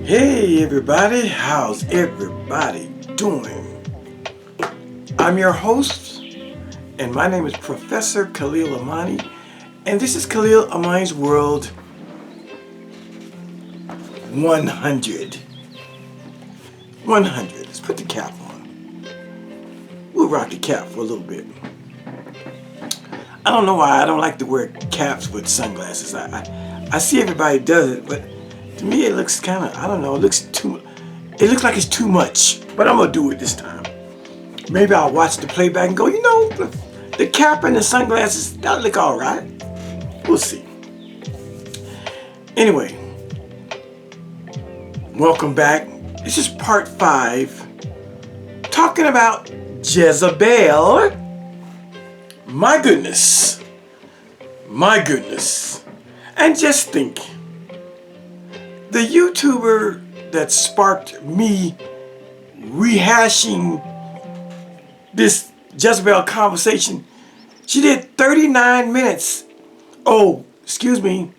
Hey everybody, how's everybody doing? I'm your host, and my name is Professor Khalil Amani, and this is Khalil Amani's World 100. 100. Let's put the cap on. We'll rock the cap for a little bit. I don't know why I don't like to wear caps with sunglasses. I see everybody does it, but to me it looks kind of, I don't know, it looks like it's too much. But I'm going to do it this time. Maybe I'll watch the playback and go, you know, the cap and the sunglasses, that'll look all right. We'll see. Anyway, welcome back. This is part 5, talking about Jezebel. My goodness. And just think, the YouTuber that sparked me rehashing this Jezebel conversation, she did 39 minutes. Oh, excuse me,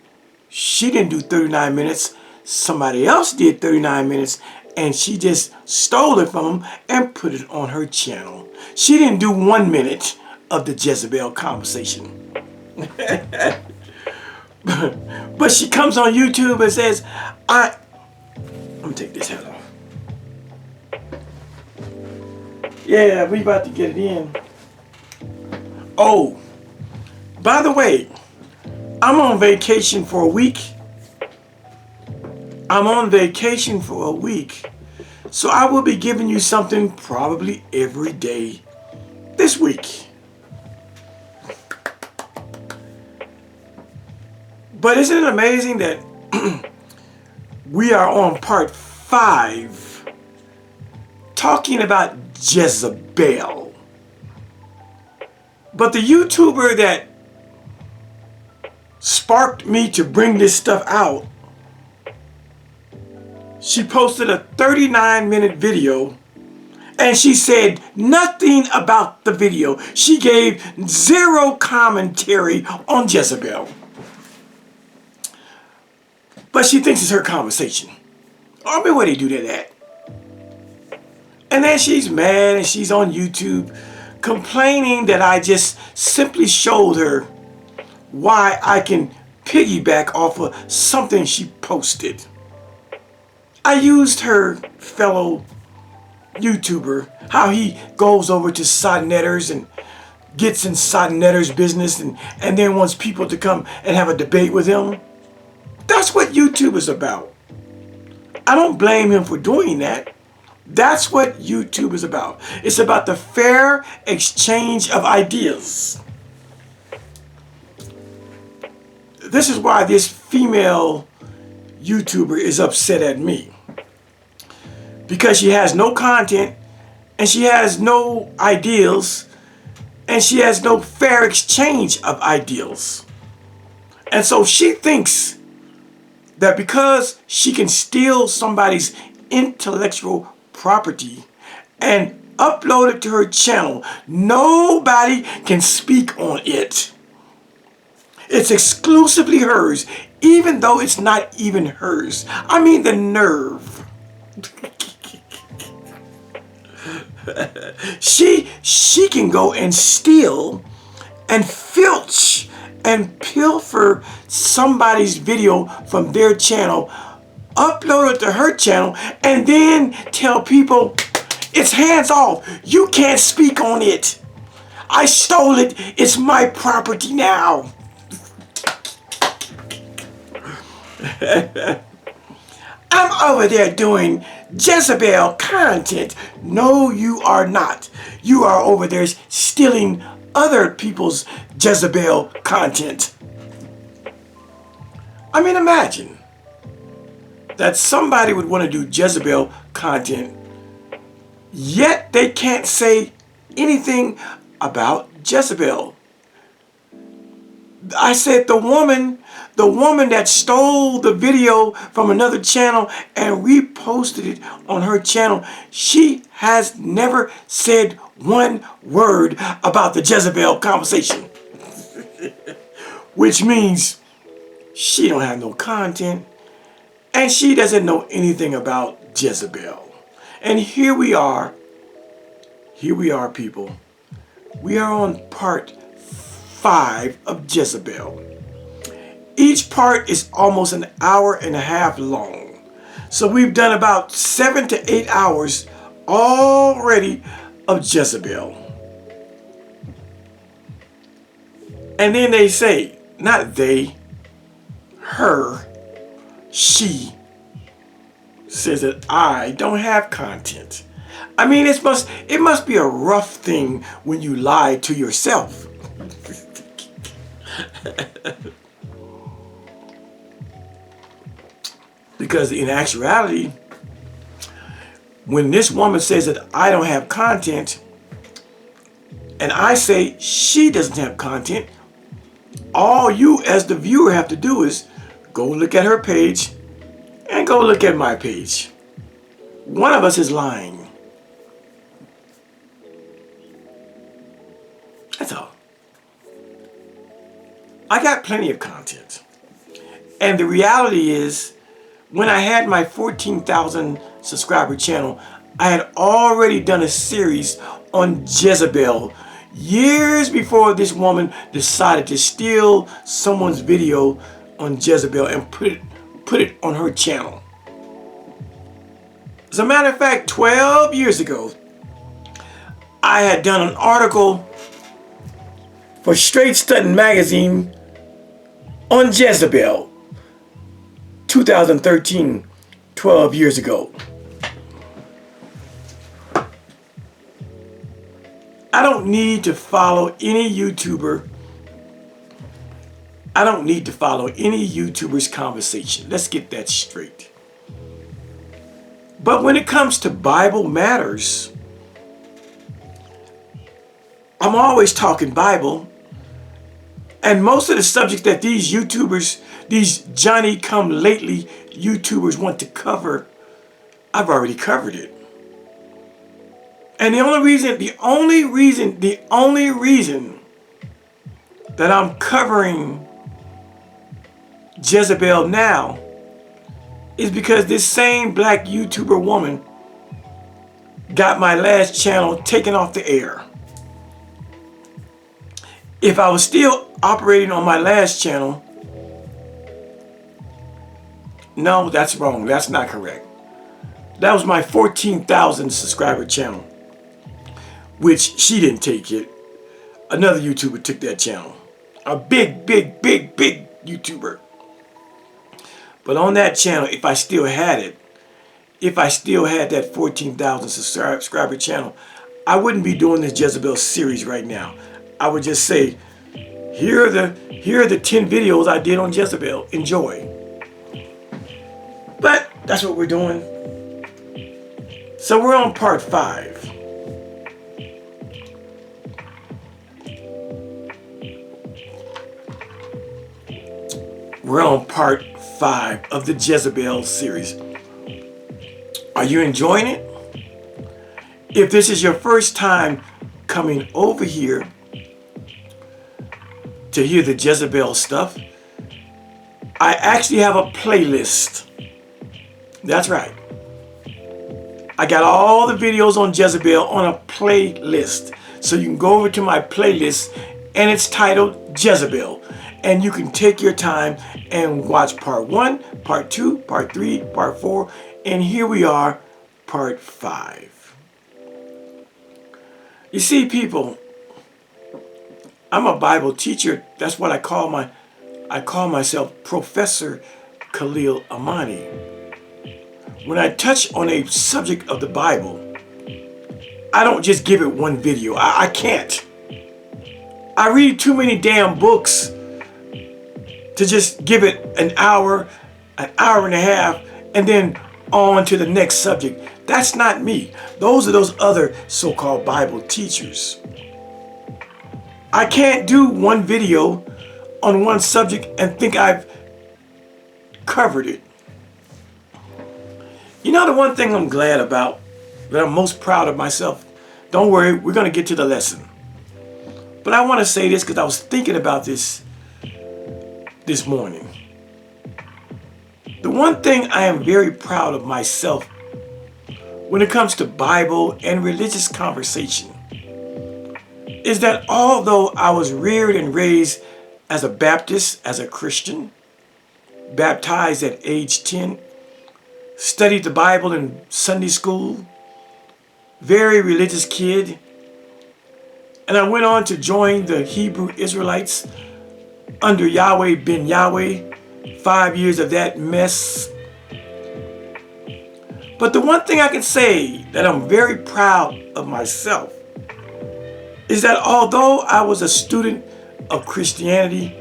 she didn't do 39 minutes. Somebody else did 39 minutes, and she just stole it from him and put it on her channel. She didn't do 1 minute of the Jezebel conversation. But she comes on YouTube and says, I'm gonna take this hat off. Yeah, we about to get it in. Oh, by the way, I'm on vacation for a week. So I will be giving you something probably every day this week. But isn't it amazing that we are on part 5 talking about Jezebel? But the YouTuber that sparked me to bring this stuff out, she posted a 39-minute video and she said nothing about the video. She gave zero commentary on Jezebel. But she thinks it's her conversation. I mean, where they do that at? And then she's mad and she's on YouTube complaining that I just simply showed her why I can piggyback off of something she posted. I used her fellow YouTuber, how he goes over to Sodnetters and gets in Sodnetters business and then wants people to come and have a debate with him. That's what YouTube is about. I don't blame him for doing that. That's what YouTube is about. It's about the fair exchange of ideas. This is why this female YouTuber is upset at me. Because she has no content, and she has no ideals, and she has no fair exchange of ideals. And so she thinks that because she can steal somebody's intellectual property and upload it to her channel, nobody can speak on it. It's exclusively hers, even though it's not even hers. I mean, the nerve. She can go and steal and filch and pilfer somebody's video from their channel, upload it to her channel, and then tell people it's hands off. You can't speak on it. I stole it. It's my property now. I'm over there doing Jezebel content. No, you are not. You are over there stealing other people's Jezebel content. I mean, imagine that somebody would want to do Jezebel content, yet they can't say anything about Jezebel. I said the woman that stole the video from another channel and reposted it on her channel, she has never said one word about the Jezebel conversation. Which means she don't have no content And she doesn't know anything about Jezebel. And here we are, people. We are on part 5 of Jezebel. Each part is almost an hour and a half long. So we've done about 7 to 8 hours already of Jezebel. And then they say, not they, her, she says that I don't have content. I mean, it must be a rough thing when you lie to yourself. Because in actuality, when this woman says that I don't have content, and I say she doesn't have content, all you as the viewer have to do is go look at her page and go look at my page. One of us is lying. That's all. I got plenty of content. And the reality is, when I had my 14,000 subscriber channel, I had already done a series on Jezebel years before this woman decided to steal someone's video on Jezebel and put it on her channel. As a matter of fact, 12 years ago, I had done an article for Straight Stunting magazine on Jezebel. 2013, 12 years ago. I don't need to follow any YouTuber. I don't need to follow any YouTuber's conversation. Let's get that straight. But when it comes to Bible matters, I'm always talking Bible. And most of the subjects that these YouTubers, these Johnny-come-lately YouTubers want to cover, I've already covered it. And the only reason that I'm covering Jezebel now is because this same black YouTuber woman got my last channel taken off the air. If I was still operating on my last channel, no, that's wrong. That's not correct. That was my 14,000 subscriber channel, which she didn't take it. Another YouTuber took that channel. A big YouTuber. But on that channel, if I still had it, if I still had that 14,000 subscriber channel, I wouldn't be doing this Jezebel series right now. I would just say, here are the 10 videos I did on Jezebel. Enjoy. But that's what we're doing. So we're on part 5. We're on part 5 of the Jezebel series. Are you enjoying it? If this is your first time coming over here to hear the Jezebel stuff, I actually have a playlist. That's right. I got all the videos on Jezebel on a playlist. So you can go over to my playlist and it's titled Jezebel. And you can take your time and watch part 1, part 2, part 3, part 4. And here we are, part 5. You see, people, I'm a Bible teacher. That's what I call myself Professor Khalil Amani. When I touch on a subject of the Bible, I don't just give it one video. I can't. I read too many damn books to just give it an hour and a half, and then on to the next subject. That's not me. Those are those other so-called Bible teachers. I can't do one video on one subject and think I've covered it. You know the one thing I'm glad about, that I'm most proud of myself? Don't worry, we're going to get to the lesson. But I want to say this because I was thinking about this morning. The one thing I am very proud of myself when it comes to Bible and religious conversation is that although I was reared and raised as a Baptist, as a Christian, baptized at age 10, studied the Bible in Sunday school, very religious kid, and I went on to join the Hebrew Israelites under Yahweh ben Yahweh, 5 years of that mess. But the one thing I can say that I'm very proud of myself is that although I was a student of Christianity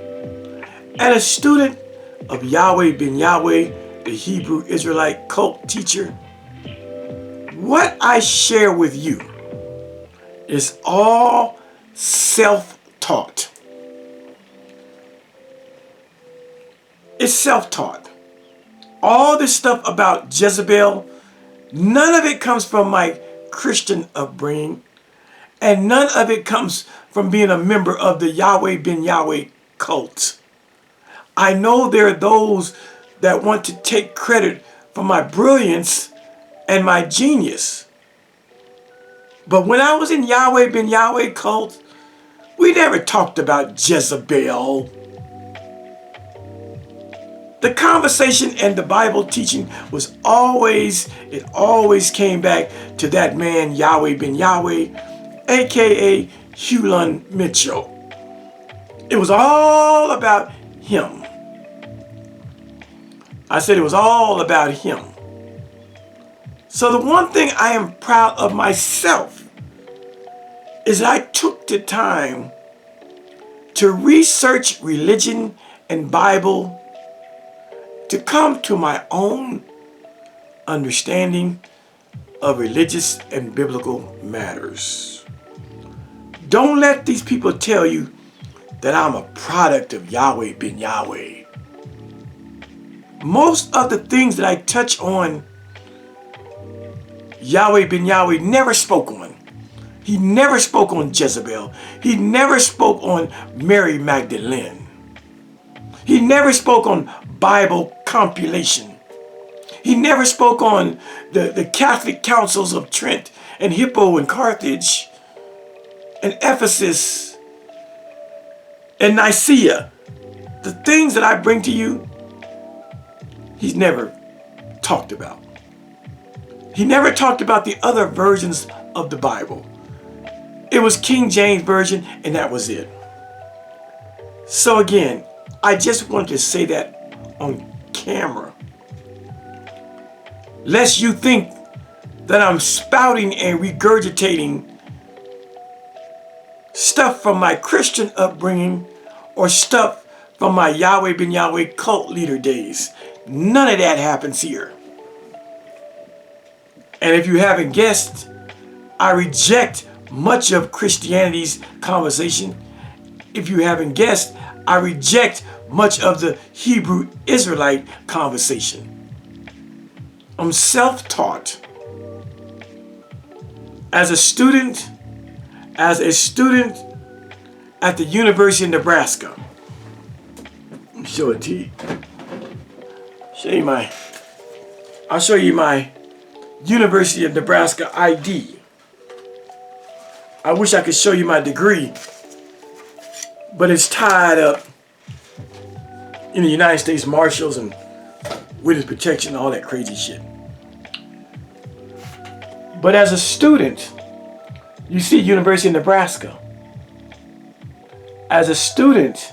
and a student of Yahweh ben Yahweh, the Hebrew Israelite cult teacher, what I share with you is all self-taught. It's self-taught. All this stuff about Jezebel, none of it comes from my Christian upbringing, and none of it comes from being a member of the Yahweh ben Yahweh cult. I know there are those that want to take credit for my brilliance and my genius. But when I was in Yahweh ben Yahweh cult, we never talked about Jezebel. The conversation and the Bible teaching was always came back to that man Yahweh ben Yahweh, aka Hulun Mitchell. It was all about him. I said it was all about him. So the one thing I am proud of myself is I took the time to research religion and Bible to come to my own understanding of religious and biblical matters. Don't let these people tell you that I'm a product of Yahweh ben Yahweh. Most of the things that I touch on, Yahweh ben Yahweh never spoke on. He never spoke on Jezebel. He never spoke on Mary Magdalene. He never spoke on Bible compilation. He never spoke on the Catholic councils of Trent and Hippo and Carthage and Ephesus and Nicaea. The things that I bring to you, he's never talked about. He never talked about the other versions of the Bible. It was King James Version, and that was it. So again, I just wanted to say that on camera, lest you think that I'm spouting and regurgitating stuff from my Christian upbringing or stuff from my Yahweh ben Yahweh cult leader days. None of that happens here. And if you haven't guessed, I reject much of Christianity's conversation. If you haven't guessed, I reject much of the Hebrew Israelite conversation. I'm self-taught. As a student at the University of Nebraska. Show it to you. I'll show you my University of Nebraska ID. I wish I could show you my degree, but it's tied up in the United States Marshals and Witness Protection and all that crazy shit. But as a student, you see University of Nebraska. As a student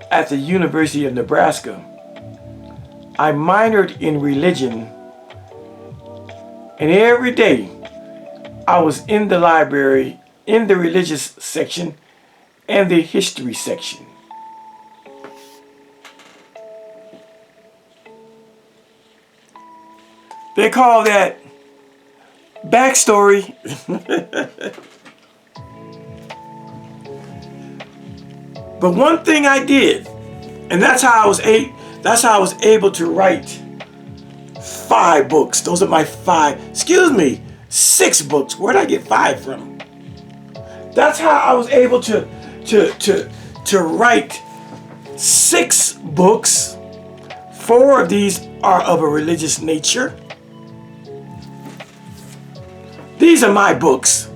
at the University of Nebraska, I minored in religion, and every day I was in the library, in the religious section and the history section. They call that backstory. But one thing I did, and that's how I was able to write 5 books. Those are my 6 books. Where did I get 5 from? That's how I was able to write 6 books, 4 of these are of a religious nature. These are my books.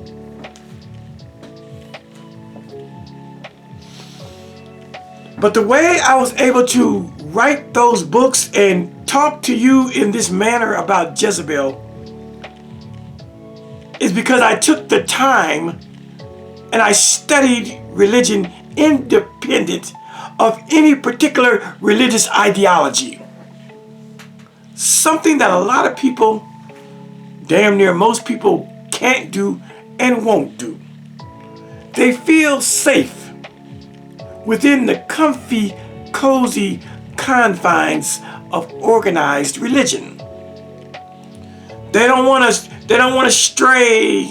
But the way I was able to write those books and talk to you in this manner about Jezebel is because I took the time and I studied religion independent of any particular religious ideology. Something that a lot of people, damn near most people, can't do and won't do. They feel safe within the comfy, cozy confines of organized religion. They don't want to stray.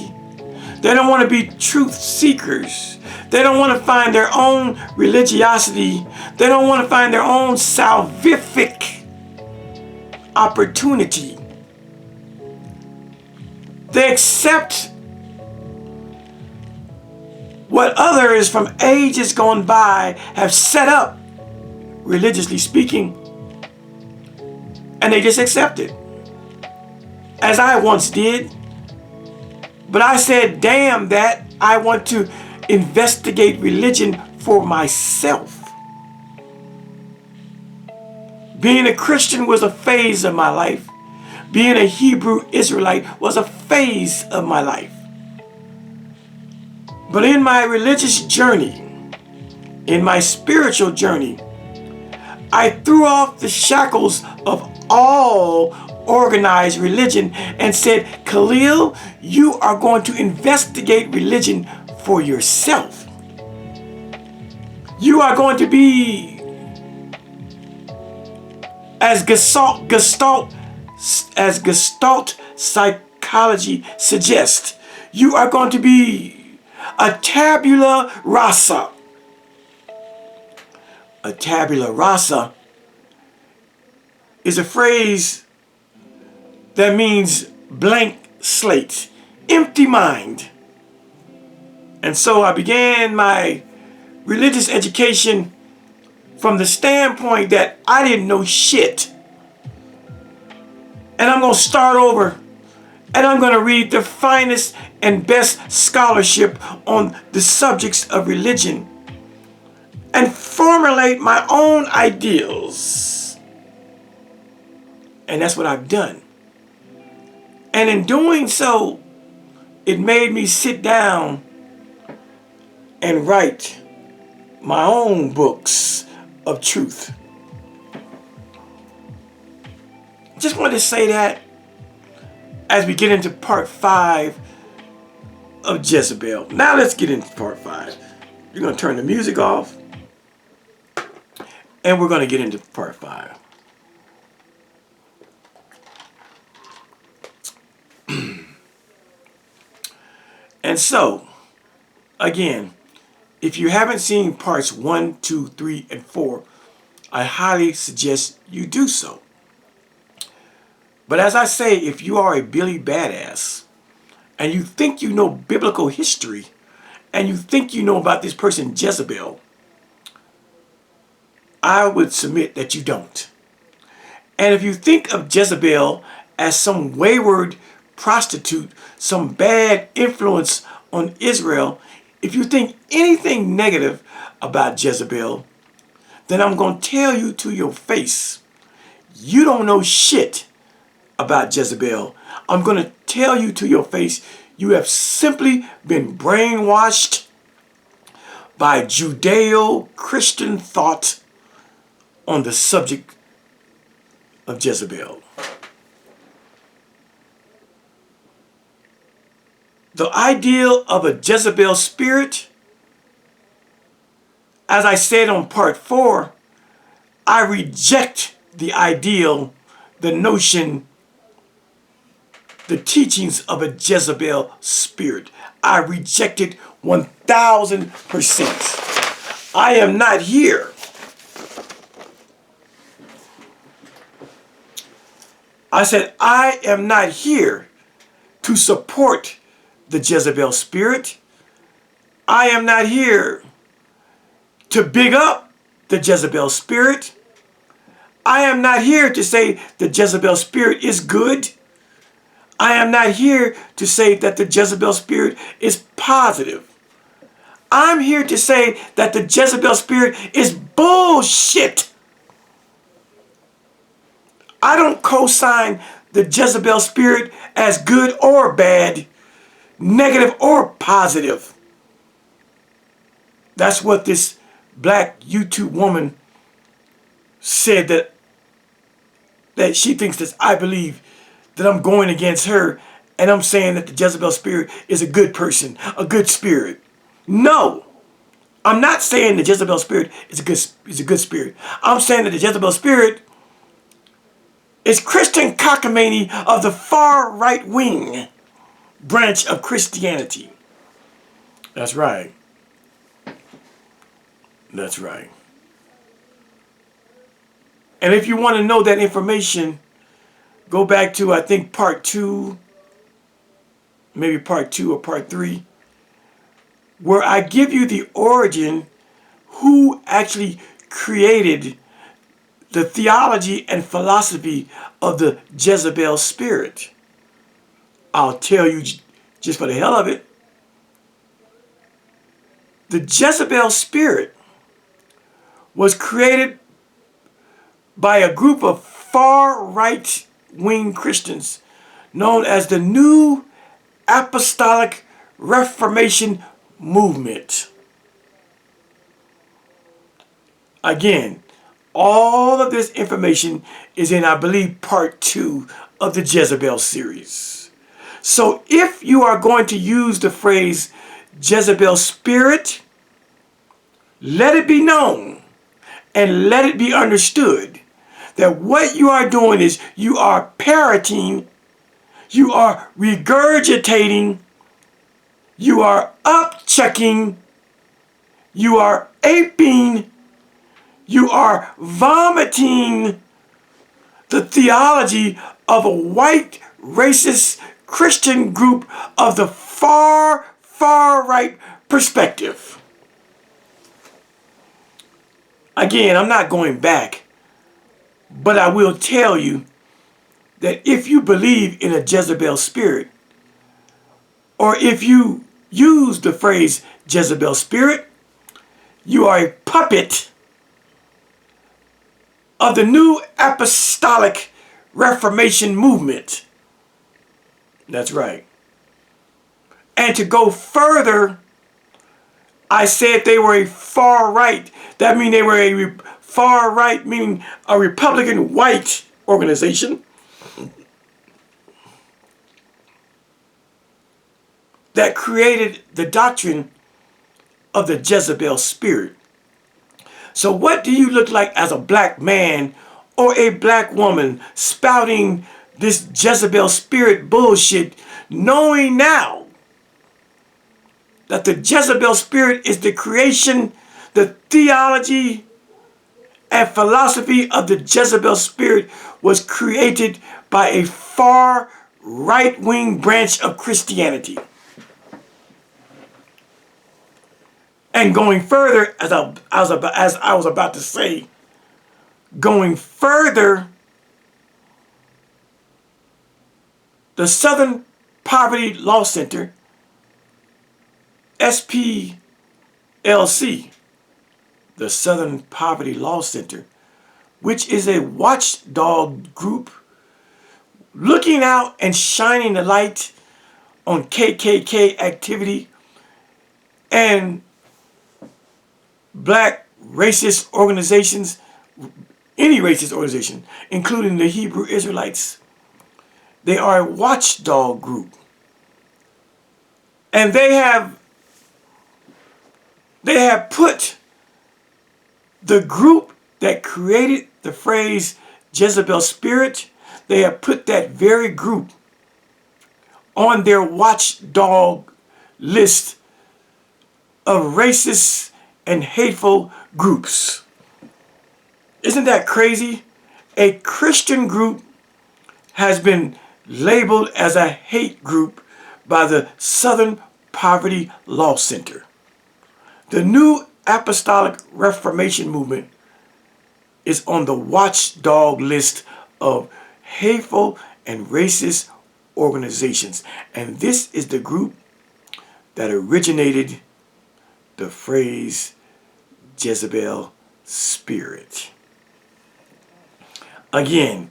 They don't want to be truth seekers. They don't want to find their own religiosity. They don't want to find their own salvific opportunity. They accept what others from ages gone by have set up, religiously speaking, and they just accept it. As I once did. But I said, damn that, I want to investigate religion for myself. Being a Christian was a phase of my life. Being a Hebrew Israelite was a phase of my life. But in my religious journey, in my spiritual journey, I threw off the shackles of all organized religion and said, Khalil, you are going to investigate religion for yourself. You are going to be, as Gestalt psychology suggests, you are going to be a tabula rasa. A tabula rasa is a phrase that means blank slate, empty mind. And so I began my religious education from the standpoint that I didn't know shit. And I'm going to start over, and I'm going to read the finest and best scholarship on the subjects of religion and formulate my own ideals. And that's what I've done. And in doing so, it made me sit down and write my own books of truth. Just wanted to say that as we get into part 5 of Jezebel. Now let's get into part 5. You're going to turn the music off, and we're going to get into part 5. And so, again, if you haven't seen parts 1, 2, 3, and 4, I highly suggest you do so. But as I say, if you are a Billy Badass and you think you know biblical history and you think you know about this person Jezebel, I would submit that you don't. And if you think of Jezebel as some wayward prostitute, some bad influence on Israel, if you think anything negative about Jezebel, then I'm going to tell you to your face, you don't know shit about Jezebel. I'm going to tell you to your face, you have simply been brainwashed by Judeo-Christian thought on the subject of Jezebel. The ideal of a Jezebel spirit, as I said on part 4, I reject the ideal, the notion, the teachings of a Jezebel spirit. I reject it 1000%. I am not here I said, I am not here to support the Jezebel spirit. I am not here to big up the Jezebel spirit. I am not here to say the Jezebel spirit is good. I am not here to say that the Jezebel spirit is positive. I'm here to say that the Jezebel spirit is bullshit. I don't co-sign the Jezebel spirit as good or bad, negative or positive. That's what this black YouTube woman said, that she thinks that I believe that I'm going against her and I'm saying that the Jezebel spirit is a good person, a good spirit. No, I'm not saying the Jezebel spirit is a good spirit. I'm saying that the Jezebel spirit is Christian cockamamie of the far right wing branch of Christianity. That's right. That's right. And if you want to know that information, go back to, I think, part 2, maybe part 2 or part 3, where I give you the origin, who actually created the theology and philosophy of the Jezebel spirit. I'll tell you just for the hell of it. The Jezebel spirit was created by a group of far right-wing Christians known as the New Apostolic Reformation Movement. Again, all of this information is in, I believe, part 2 of the Jezebel series. So if you are going to use the phrase Jezebel spirit, let it be known and let it be understood that what you are doing is you are parroting, you are regurgitating, you are upchucking, you are aping, you are vomiting the theology of a white racist Christian group of the far right perspective. Again, I'm not going back, but I will tell you that if you believe in a Jezebel spirit, or if you use the phrase Jezebel spirit, you are a puppet of the New Apostolic Reformation Movement. That's right. And to go further, I said they were a far right. That means they were a far right, meaning a Republican white organization that created the doctrine of the Jezebel spirit. So what do you look like as a black man or a black woman spouting this Jezebel spirit bullshit, knowing now that the Jezebel spirit is the creation, the theology, and philosophy of the Jezebel spirit was created by a far right-wing branch of Christianity? And going further, as I was about to say, going further, the Southern Poverty Law Center, SPLC, the Southern Poverty Law Center, which is a watchdog group looking out and shining the light on KKK activity and black racist organizations, any racist organization, including the Hebrew Israelites. They are a watchdog group. And they have put the group that created the phrase Jezebel spirit, they have put that very group on their watchdog list of racist and hateful groups. Isn't that crazy? A Christian group has been labeled as a hate group by the Southern Poverty Law Center. The New Apostolic Reformation Movement is on the watchdog list of hateful and racist organizations. And this is the group that originated the phrase Jezebel spirit. Again,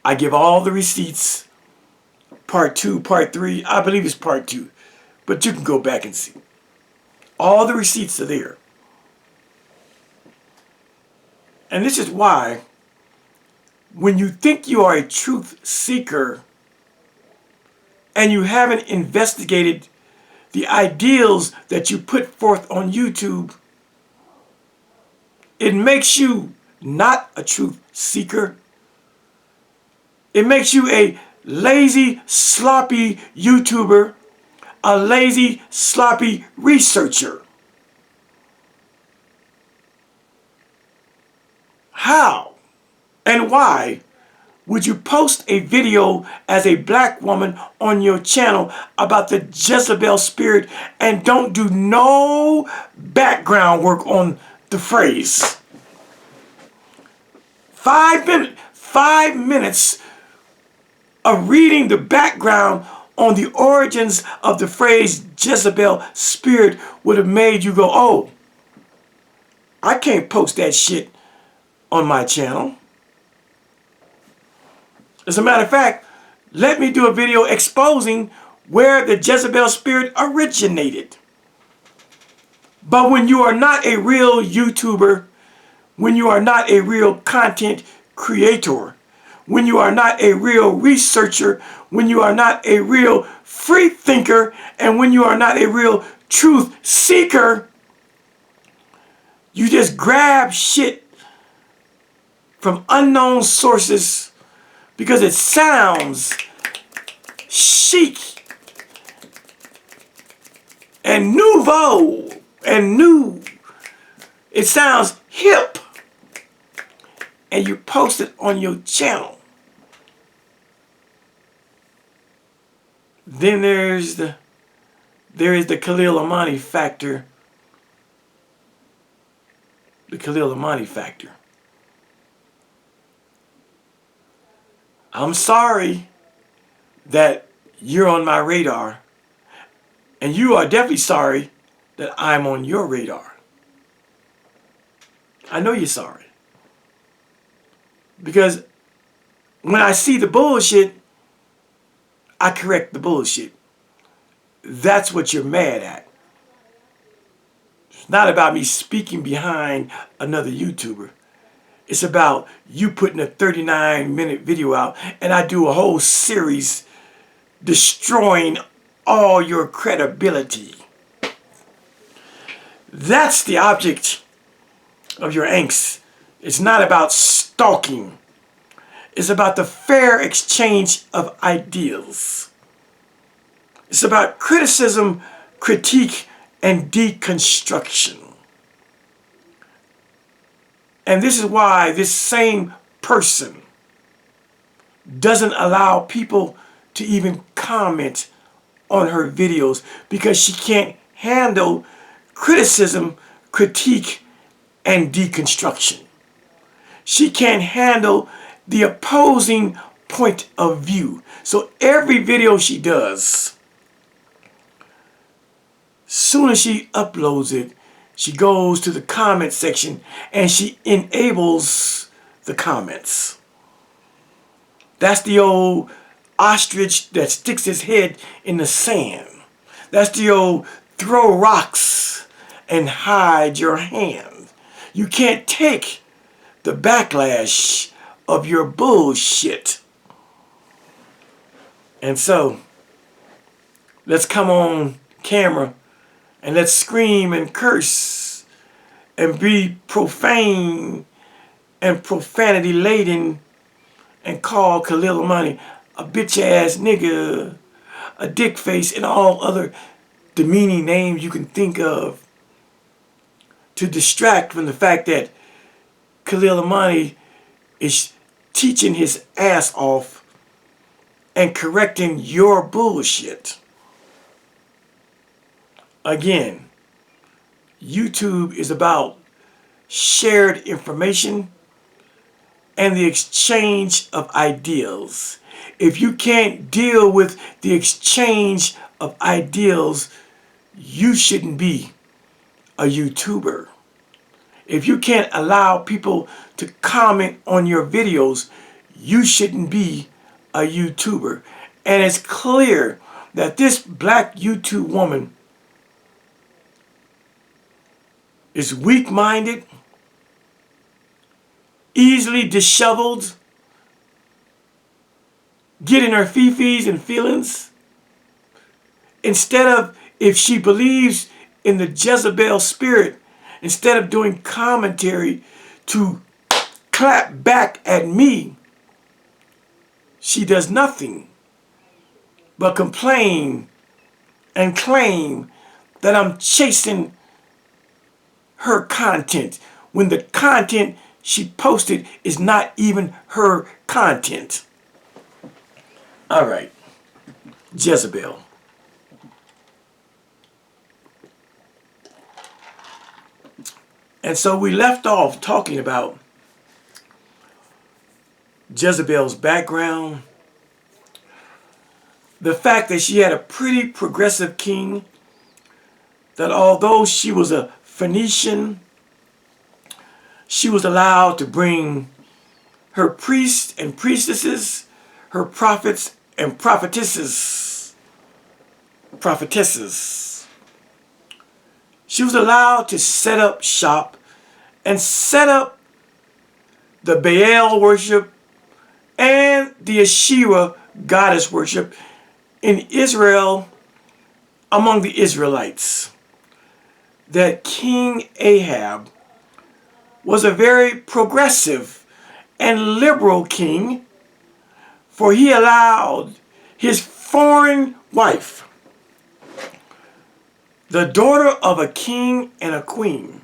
I give all the receipts. Part 2, part 3, I believe it's part 2. But you can go back and see. All the receipts are there. And this is why, when you think you are a truth seeker and you haven't investigated the ideals that you put forth on YouTube, it makes you not a truth seeker. It makes you a lazy, sloppy YouTuber, a lazy, sloppy researcher. How and why would you post a video as a black woman on your channel about the Jezebel spirit and don't do no background work on the phrase? 5 minutes of reading the background on the origins of the phrase Jezebel spirit would have made you go, oh, I can't post that shit on my channel. As a matter of fact, let me do a video exposing where the Jezebel spirit originated. But when you are not a real YouTuber, when you are not a real content creator, when you are not a real researcher, when you are not a real free thinker, and when you are not a real truth seeker, you just grab shit from unknown sources because it sounds chic and nouveau and new. It sounds hip. And you post it on your channel. Then there is the Khalil Amani factor. The Khalil Amani factor. I'm sorry that you're on my radar. And you are definitely sorry that I'm on your radar. I know you're sorry. Because when I see the bullshit, I correct the bullshit. That's what you're mad at. It's not about me speaking behind another YouTuber. It's about you putting a 39-minute video out and I do a whole series destroying all your credibility. That's the object of your angst. It's not about stalking. It's about the fair exchange of ideals. It's about criticism, critique, and deconstruction. And this is why this same person doesn't allow people to even comment on her videos because she can't handle criticism, critique, and deconstruction. She can't handle the opposing point of view. So every video she does, soon as she uploads it, she goes to the comment section and she enables the comments. That's the old ostrich that sticks his head in the sand. That's the old throw rocks and hide your hand. You can't take the backlash of your bullshit. And so, let's come on camera and let's scream and curse and be profane and profanity laden and call Khalil Amani a bitch ass nigga, a dick face, and all other demeaning names you can think of to distract from the fact that Khalil Amani is teaching his ass off and correcting your bullshit. Again, YouTube is about shared information, and the exchange of ideals. If you can't deal with the exchange of ideals, you shouldn't be a YouTuber. If you can't allow people to comment on your videos, you shouldn't be a YouTuber. And it's clear that this black YouTube woman is weak-minded, easily disheveled, getting her fifis and feelings. Instead of, if she believes in the Jezebel spirit, instead of doing commentary to clap back at me, she does nothing but complain and claim that I'm chasing her content when the content she posted is not even her content. All right, Jezebel. And so we left off talking about Jezebel's background, the fact that she had a pretty progressive king, that although she was a Phoenician, she was allowed to bring her priests and priestesses, her prophets and prophetesses. She was allowed to set up shop and set up the Baal worship and the Asherah goddess worship in Israel among the Israelites. That King Ahab was a very progressive and liberal king, for he allowed his foreign wife, the daughter of a king and a queen,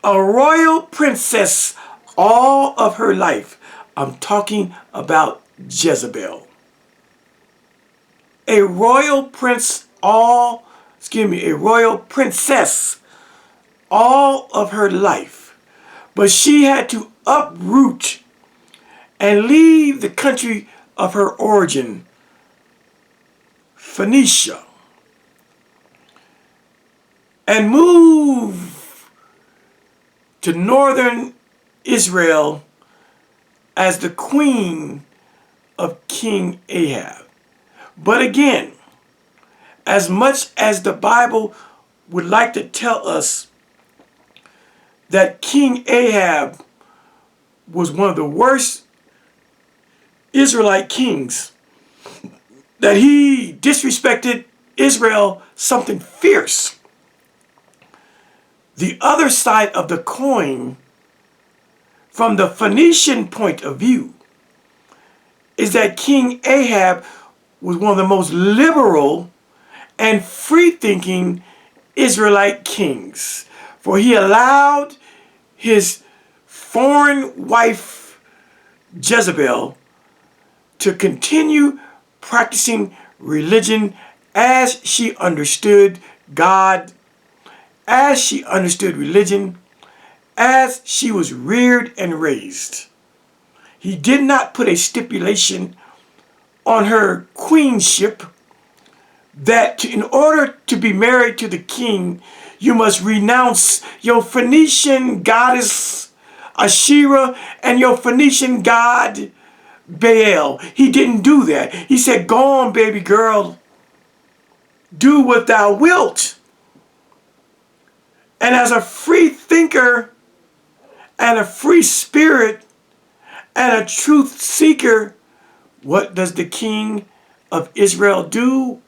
a royal princess all of her life. I'm talking about Jezebel. A royal princess all of her life. But she had to uproot and leave the country of her origin, Phoenicia, and move to northern Israel as the queen of King Ahab. But again, as much as the Bible would like to tell us that King Ahab was one of the worst Israelite kings, that he disrespected Israel something fierce, the other side of the coin, from the Phoenician point of view, is that King Ahab was one of the most liberal and free-thinking Israelite kings. For he allowed his foreign wife, Jezebel, to continue practicing religion as she understood God, as she understood religion, as she was reared and raised. He did not put a stipulation on her queenship that in order to be married to the king, you must renounce your Phoenician goddess Asherah and your Phoenician god Baal. He didn't do that. He said, go on, baby girl, do what thou wilt. And as a free thinker and a free spirit and a truth seeker, what does the king of Israel do?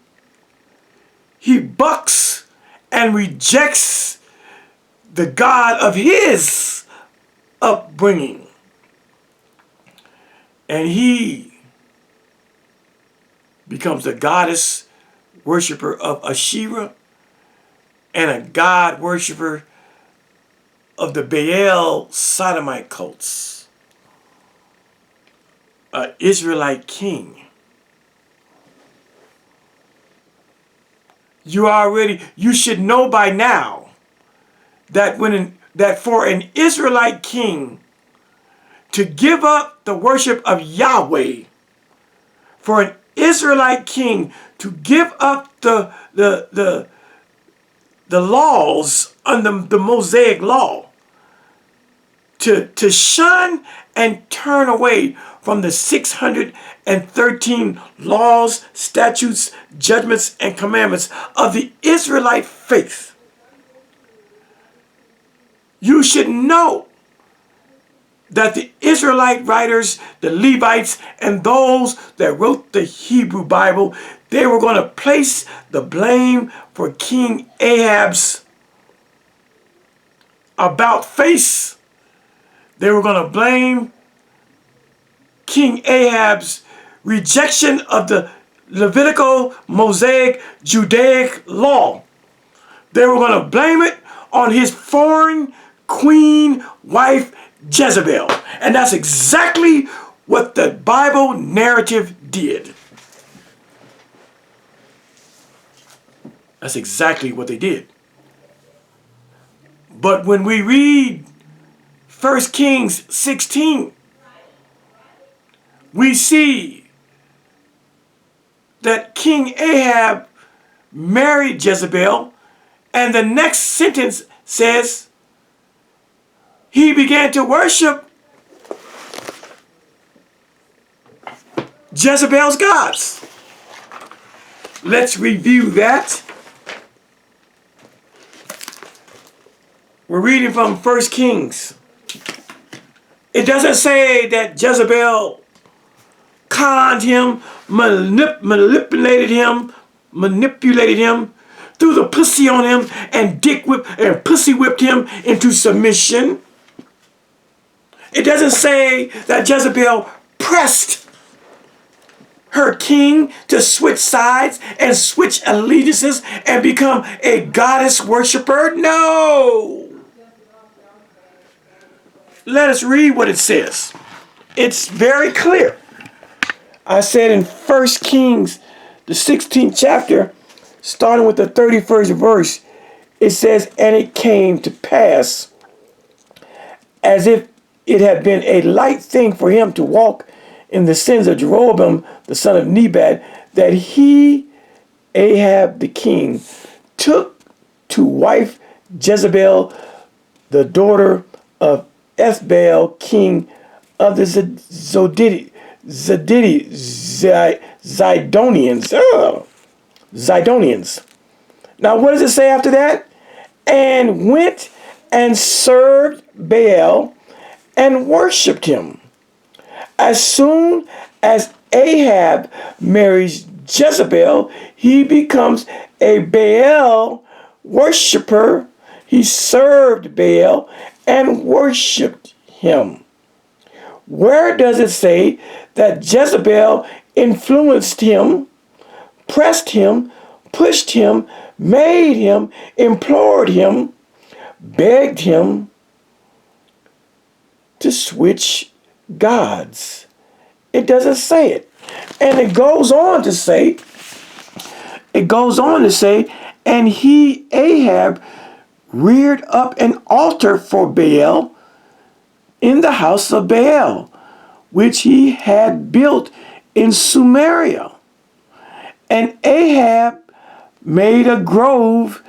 He bucks and rejects the God of his upbringing. And he becomes a goddess worshiper of Asherah and a god worshiper of the Baal sodomite cults. An Israelite king. You should know by now that that for an Israelite king to give up the worship of Yahweh, for an Israelite king to give up the laws under the Mosaic law, to shun and turn away from the 613 laws, statutes, judgments, and commandments of the Israelite faith. You should know that the Israelite writers, the Levites, and those that wrote the Hebrew Bible, they were going to place the blame for King Ahab's about face. They were going to blame King Ahab's rejection of the Levitical, Mosaic, Judaic law. They were going to blame it on his foreign queen wife Jezebel. And that's exactly what the Bible narrative did. That's exactly what they did. But when we read 1 Kings 16, we see that King Ahab married Jezebel, and the next sentence says he began to worship Jezebel's gods. Let's review that. We're reading from 1 Kings. It doesn't say that Jezebel conned him, manipulated him, threw the pussy on him, and pussy whipped him into submission. It doesn't say that Jezebel pressed her king to switch sides and switch allegiances and become a goddess worshiper. No! Let us read what it says. It's very clear. I said in 1 Kings, the 16th chapter, starting with the 31st verse, it says, "And it came to pass, as if it had been a light thing for him to walk in the sins of Jeroboam, the son of Nebat, that he, Ahab the king, took to wife Jezebel, the daughter of Ethbaal, king of the Zidonians." Now, what does it say after that? "And went and served Baal and worshipped him." As soon as Ahab marries Jezebel, he becomes a Baal worshiper. He served Baal and worshipped him. Where does it say that Jezebel influenced him, pressed him, pushed him, made him, implored him, begged him to switch gods? It doesn't say it. And it goes on to say, "And he, Ahab, reared up an altar for Baal in the house of Baal, which he had built in Samaria. And Ahab made a grove,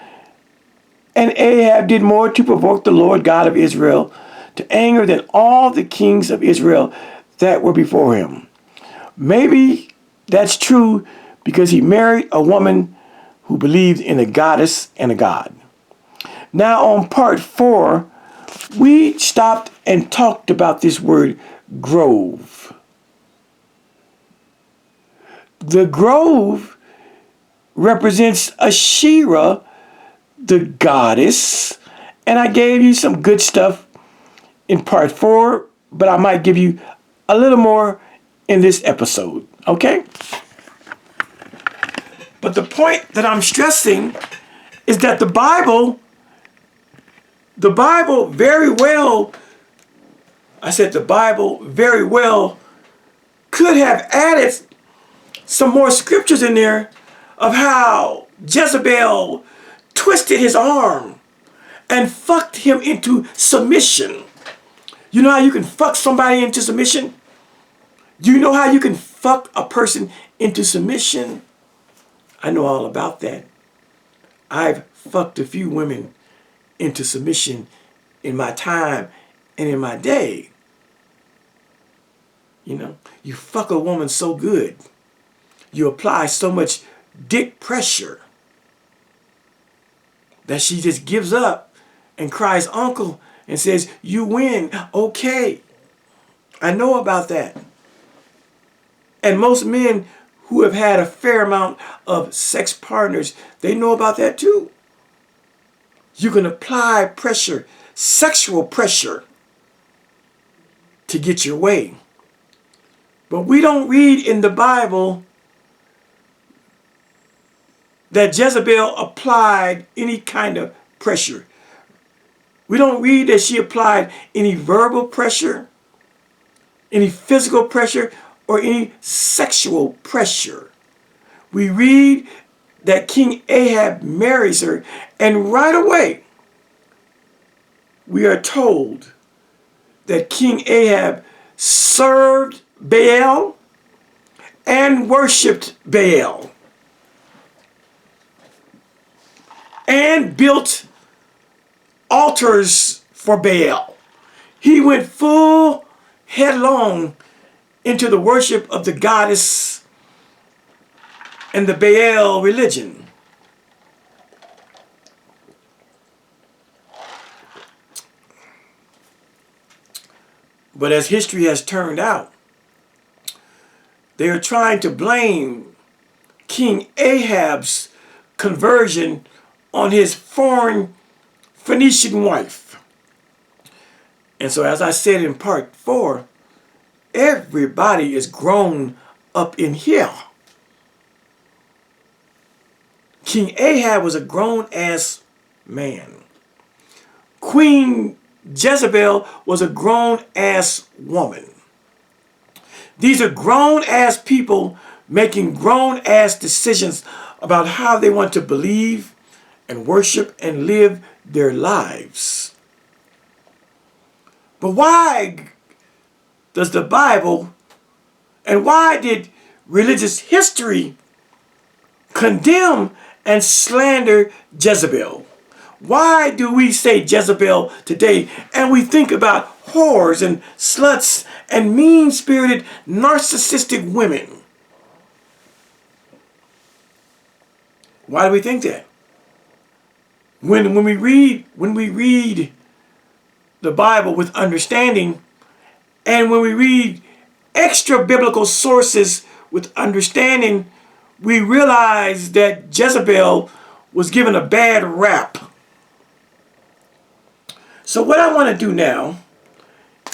and Ahab did more to provoke the Lord God of Israel to anger than all the kings of Israel that were before him." Maybe that's true because he married a woman who believed in a goddess and a god. Now on part 4, we stopped and talked about this word grove. The grove represents Asherah, the goddess, and I gave you some good stuff in part 4, but I might give you a little more in this episode, okay? But the point that I'm stressing is that the Bible very well, the Bible very well could have added some more scriptures in there of how Jezebel twisted his arm and fucked him into submission You know how you can fuck somebody into submission? Do you know how you can fuck a person into submission? I know all about that. I've fucked a few women into submission in my time and in my day. You know, you fuck a woman so good, you apply so much dick pressure that she just gives up and cries uncle and says, you win. Okay, I know about that. And most men who have had a fair amount of sex partners, they know about that too. You can apply pressure, sexual pressure, to get your way. But we don't read in the Bible that Jezebel applied any kind of pressure. We don't read that she applied any verbal pressure, any physical pressure, or any sexual pressure. We read that King Ahab marries her, and right away we are told that King Ahab served Baal and worshipped Baal and built altars for Baal. He went full headlong into the worship of the goddess and the Baal religion. But as history has turned out, they are trying to blame King Ahab's conversion on his foreign Phoenician wife. And so, as I said in part 4, everybody is grown up in here. King Ahab was a grown-ass man. Queen Jezebel was a grown-ass woman. These are grown-ass people making grown-ass decisions about how they want to believe and worship and live their lives. But why does the Bible, and why did religious history condemn and slander Jezebel? Why do we say Jezebel today and we think about whores and sluts and mean-spirited narcissistic women? Why do we think that? When we read the Bible with understanding, and when we read extra biblical sources with understanding, we realize that Jezebel was given a bad rap. So what I want to do now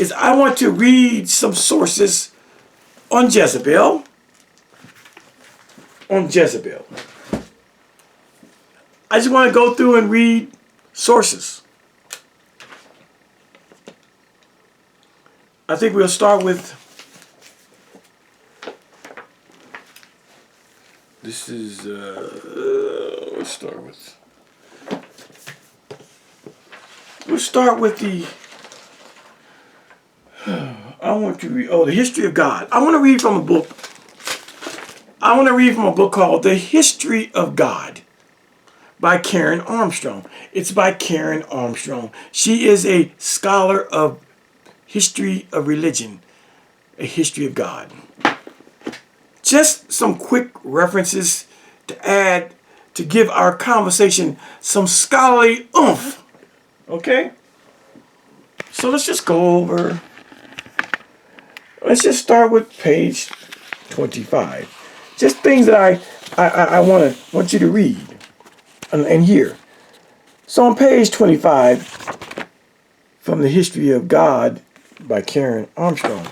is I want to read some sources on Jezebel. I just want to go through and read sources. I think we'll start with, this is, let's start with, we'll start with the, I want to read, the history of God. I want to read from a book. I want to read from a book called The History of God by Karen Armstrong. It's by Karen Armstrong. She is a scholar of history of religion, a history of God. Just some quick references to add to give our conversation some scholarly oomph. Okay? So let's just go over. Let's just start with page 25. Just things that I want you to read and hear. So on page 25 from The History of God by Karen Armstrong,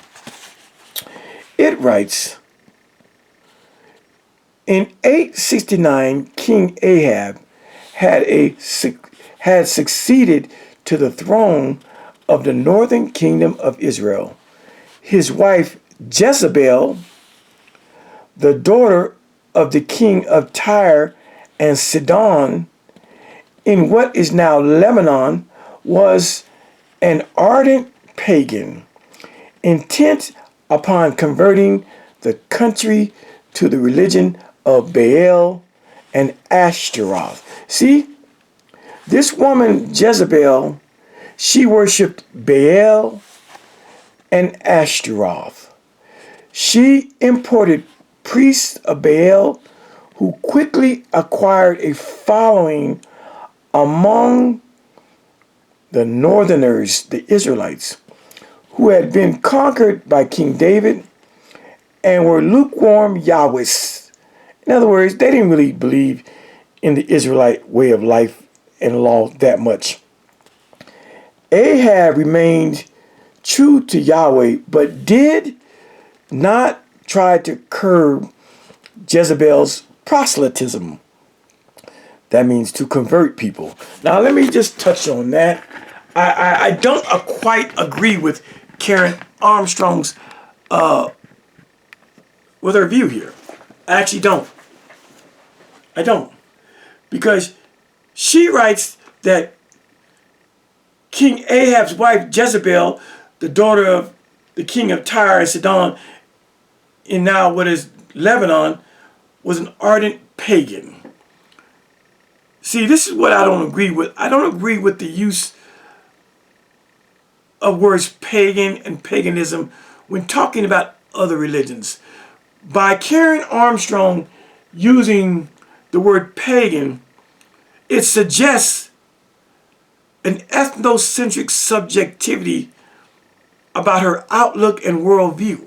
it writes, in 869, King Ahab had succeeded to the throne of the northern kingdom of Israel. His wife Jezebel, the daughter of the king of Tyre and Sidon, in what is now Lebanon, was an ardent pagan, intent upon converting the country to the religion of Baal and Ashtaroth. See, this woman Jezebel, she worshipped Baal and Ashtaroth. She imported priests of Baal who quickly acquired a following among the northerners, the Israelites, who had been conquered by King David and were lukewarm Yahwists. In other words, they didn't really believe in the Israelite way of life and law that much. Ahab remained true to Yahweh, but did not try to curb Jezebel's proselytism. That means to convert people. Now, let me just touch on that. I don't quite agree with Karen Armstrong's with her view here. I actually don't. I don't. Because she writes that King Ahab's wife Jezebel, the daughter of the king of Tyre and Sidon, in now what is Lebanon, was an ardent pagan. See, this is what I don't agree with. I don't agree with the use of words pagan and paganism when talking about other religions. By Karen Armstrong using the word pagan, it suggests an ethnocentric subjectivity about her outlook and worldview.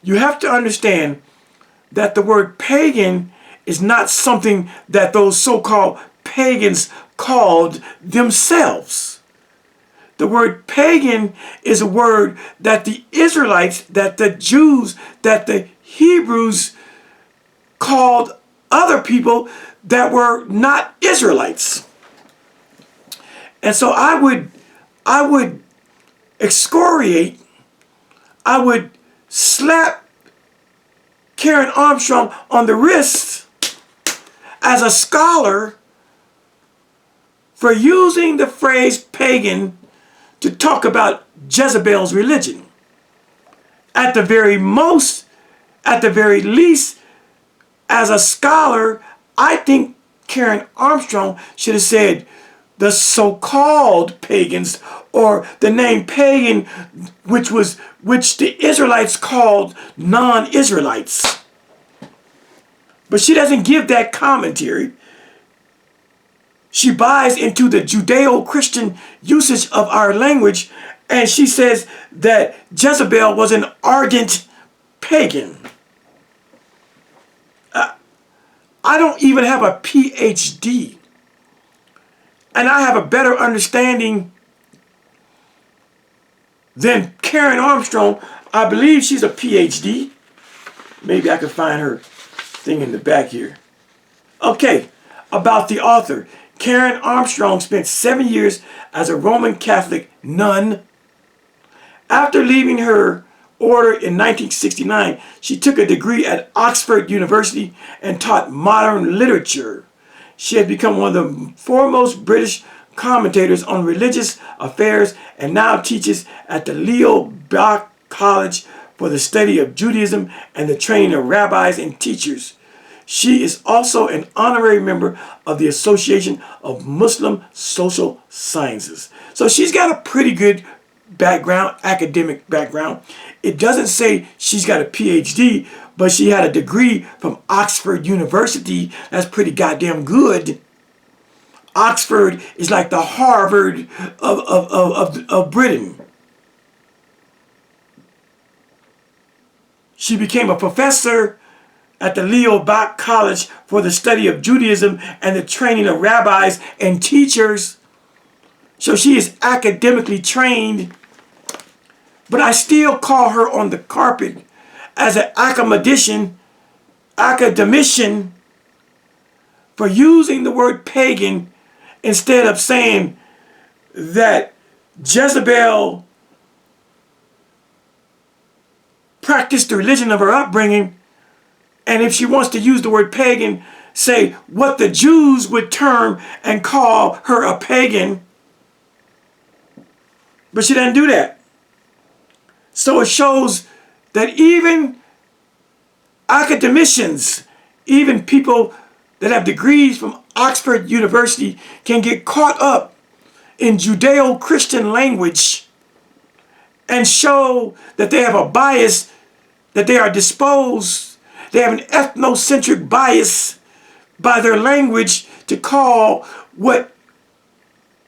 You have to understand that the word pagan is not something that those so-called pagans called themselves. The word pagan is a word that the Israelites, that the Jews, that the Hebrews called other people that were not Israelites. And so I would excoriate, I would slap Karen Armstrong on the wrist as a scholar for using the phrase pagan to talk about Jezebel's religion. At the very most, at the very least, as a scholar, I think Karen Armstrong should have said the so-called pagans, or the name pagan, which the Israelites called non-Israelites. But she doesn't give that commentary. She buys into the Judeo-Christian usage of our language, and she says that Jezebel was an ardent pagan. I don't even have a PhD. And I have a better understanding than Karen Armstrong. I believe she's a PhD. Maybe I can find her thing in the back here. Okay, about the author. Karen Armstrong spent 7 years as a Roman Catholic nun. After leaving her order in 1969, she took a degree at Oxford University and taught modern literature. She has become one of the foremost British commentators on religious affairs and now teaches at the Leo Bach College for the study of Judaism and the training of rabbis and teachers. She is also an honorary member of the Association of Muslim Social Sciences. So she's got a pretty good background, academic background. It doesn't say she's got a PhD, but she had a degree from Oxford University. That's pretty goddamn good. Oxford is like the Harvard of Britain. She became a professor at the Leo Bach College for the study of Judaism and the training of rabbis and teachers. So she is academically trained, but I still call her on the carpet as an academician for using the word pagan instead of saying that Jezebel practiced the religion of her upbringing, and if she wants to use the word pagan, say what the Jews would term and call her a pagan. But she doesn't do that. So it shows that even academicians, even people that have degrees from Oxford University, can get caught up in Judeo-Christian language and show that they have a bias, that they are disposed, they have an ethnocentric bias by their language to call what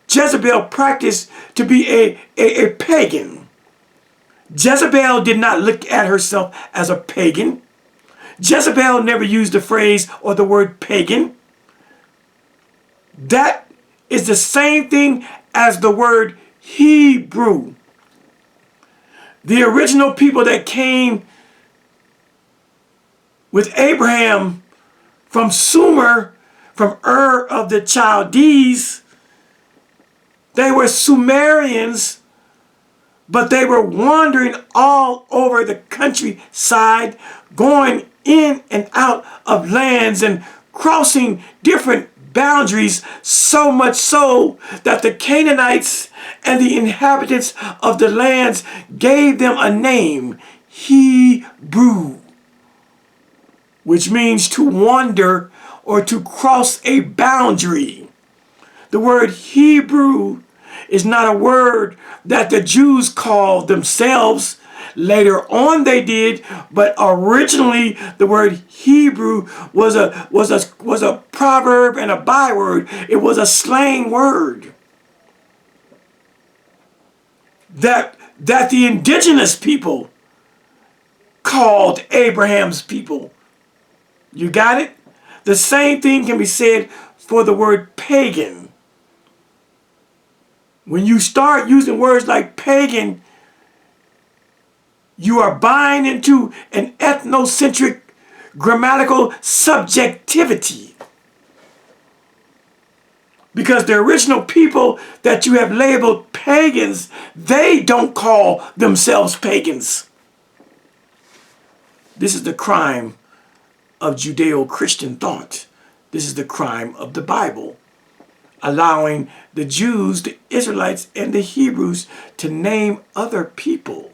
Jezebel practiced to be a pagan. Jezebel did not look at herself as a pagan. Jezebel never used the phrase or the word pagan. That is the same thing as the word Hebrew. The original people that came with Abraham from Sumer, from Ur of the Chaldees, they were Sumerians, but they were wandering all over the countryside, going in and out of lands and crossing different boundaries, so much so that the Canaanites and the inhabitants of the lands gave them a name, Hebrew, which means to wander or to cross a boundary. The word Hebrew is not a word that the Jews called themselves. Later on they did, but originally the word Hebrew was a proverb and a byword. It was a slang word that the indigenous people called Abraham's people. You got it? The same thing can be said for the word pagan. When you start using words like pagan, you are buying into an ethnocentric grammatical subjectivity. Because the original people that you have labeled pagans, they don't call themselves pagans. This is the crime of Judeo-Christian thought. This is the crime of the Bible, allowing the Jews, the Israelites, and the Hebrews to name other people.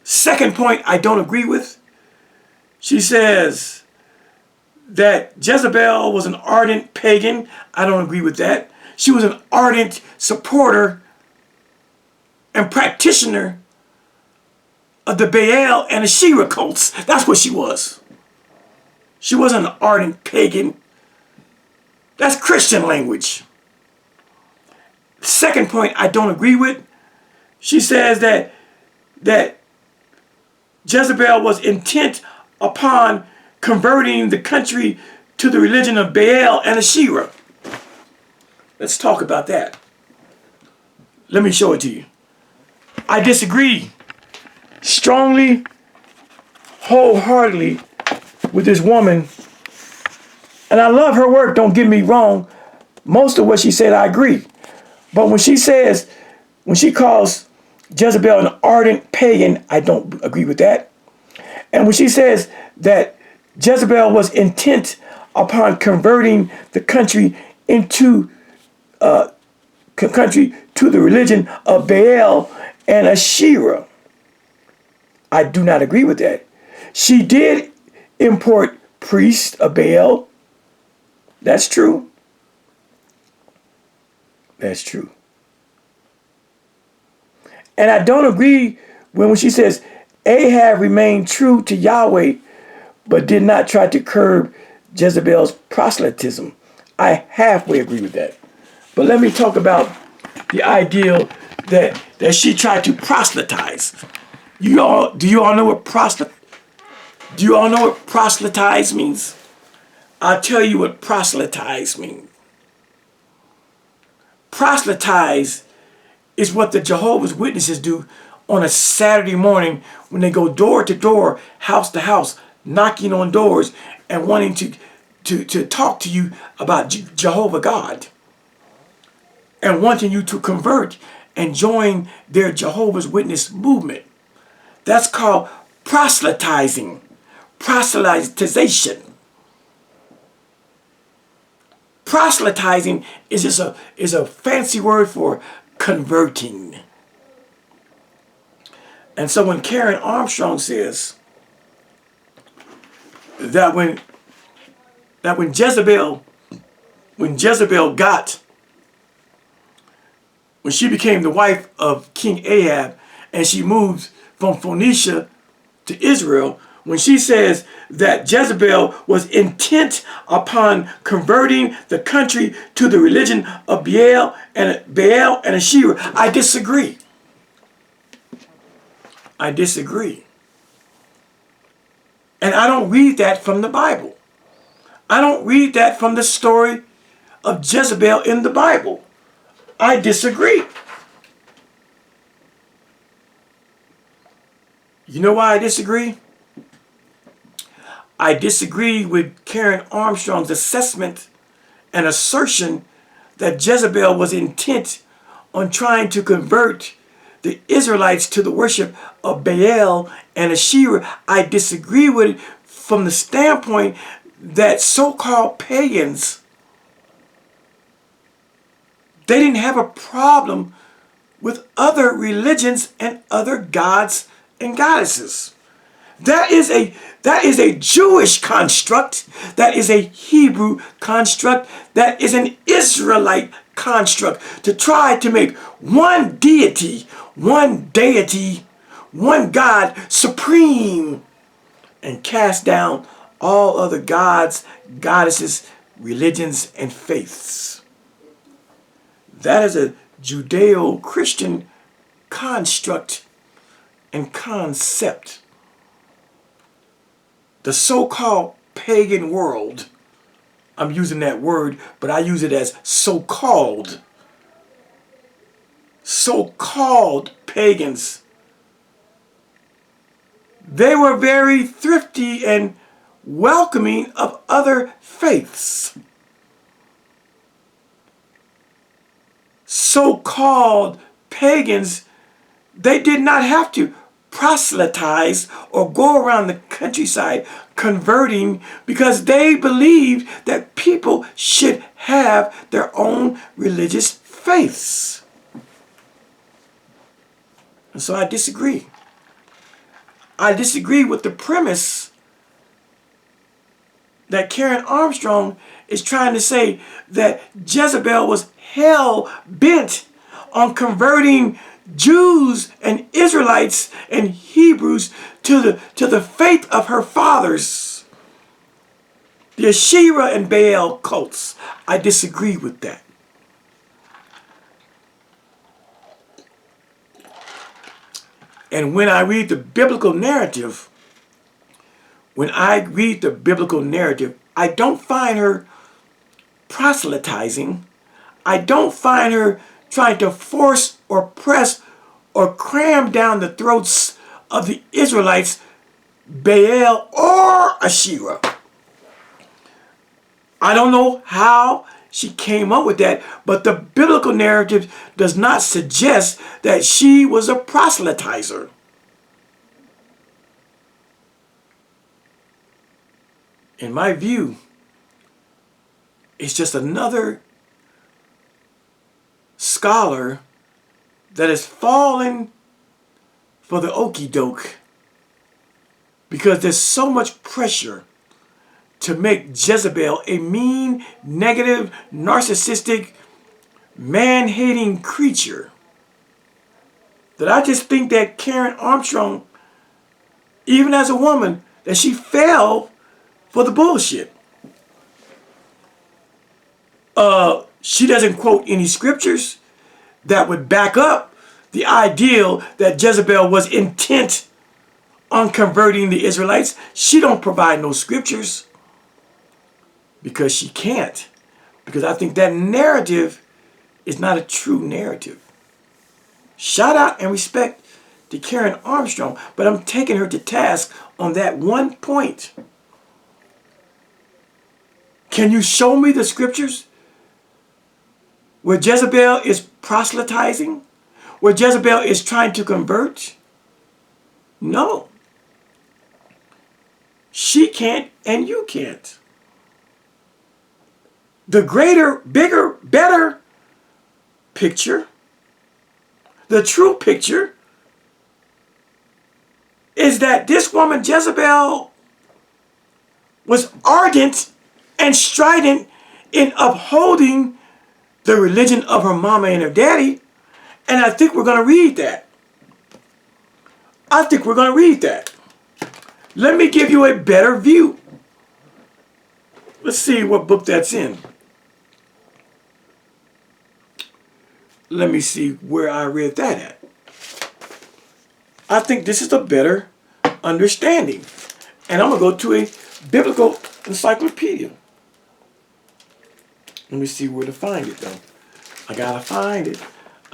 Second point I don't agree with. She says that Jezebel was an ardent pagan. I don't agree with that. She was an ardent supporter and practitioner of the Baal and Asherah cults. That's what she was. She wasn't an ardent pagan. That's Christian language. Second point I don't agree with. She says that Jezebel was intent upon converting the country to the religion of Baal and Asherah. Let's talk about that. Let me show it to you. I disagree strongly, wholeheartedly with this woman. And I love her work, don't get me wrong. Most of what she said, I agree. But when she calls Jezebel an ardent pagan, I don't agree with that. And when she says that Jezebel was intent upon converting the country into to the religion of Baal and Asherah, I do not agree with that. She did import priests of Baal. That's true. That's true. And I don't agree when she says Ahab remained true to Yahweh, but did not try to curb Jezebel's proselytism. I halfway agree with that. But let me talk about the ideal that she tried to proselytize. Do you all know what proselytize means? I'll tell you what proselytize means. Proselytize is what the Jehovah's Witnesses do on a Saturday morning when they go door to door, house to house, knocking on doors and wanting to talk to you about Jehovah God and wanting you to convert and join their Jehovah's Witness movement. That's called proselytizing, proselytization. Proselytizing is just a fancy word for converting. And so when Karen Armstrong says that when Jezebel when she became the wife of King Ahab and she moved from Phoenicia to Israel, when she says that Jezebel was intent upon converting the country to the religion of Baal and Asherah, I disagree. I disagree. And I don't read that from the Bible. I don't read that from the story of Jezebel in the Bible. I disagree. You know why I disagree? I disagree with Karen Armstrong's assessment and assertion that Jezebel was intent on trying to convert the Israelites to the worship of Baal and Asherah. I disagree with it from the standpoint that so-called pagans, they didn't have a problem with other religions and other gods and goddesses. That is a Jewish construct. That is a Hebrew construct. That is an Israelite construct to try to make one deity, one deity, one God supreme and cast down all other gods, goddesses, religions, and faiths. That is a Judeo-Christian construct and concept. The so-called pagan world, I'm using that word, but I use it as so-called. So-called pagans. They were very thrifty and welcoming of other faiths. So-called pagans, they did not have to proselytize or go around the countryside converting because they believed that people should have their own religious faiths. And so I disagree. I disagree with the premise that Karen Armstrong is trying to say that Jezebel was hell-bent on converting Jews and Israelites and Hebrews to the faith of her fathers, the Asherah and Baal cults. I disagree with that. And when I read the biblical narrative, I don't find her proselytizing. I don't find her trying to force or press or cram down the throats of the Israelites, Baal or Asherah. I don't know how she came up with that, but the biblical narrative does not suggest that she was a proselytizer. In my view, it's just another scholar that has fallen for the okie doke because there's so much pressure to make Jezebel a mean, negative, narcissistic, man-hating creature that I just think that Karen Armstrong, even as a woman, that she fell for the bullshit. She doesn't quote any scriptures that would back up the ideal that Jezebel was intent on converting the Israelites. She don't provide no scriptures because she can't. Because I think that narrative is not a true narrative. Shout out and respect to Karen Armstrong, but I'm taking her to task on that one point. Can you show me the scriptures where Jezebel is proselytizing? Where Jezebel is trying to convert? No. She can't and you can't. the greater, bigger, better picture, the true picture, is that this woman Jezebel was ardent and strident in upholding the religion of her mama and her daddy. And I think we're going to read that. I think we're going to read that. Let me give you a better view. Let's see what book that's in. Let me see where I read that at. I think this is a better understanding. And I'm going to go to a biblical encyclopedia. Let me see where to find it, though. I got to find it.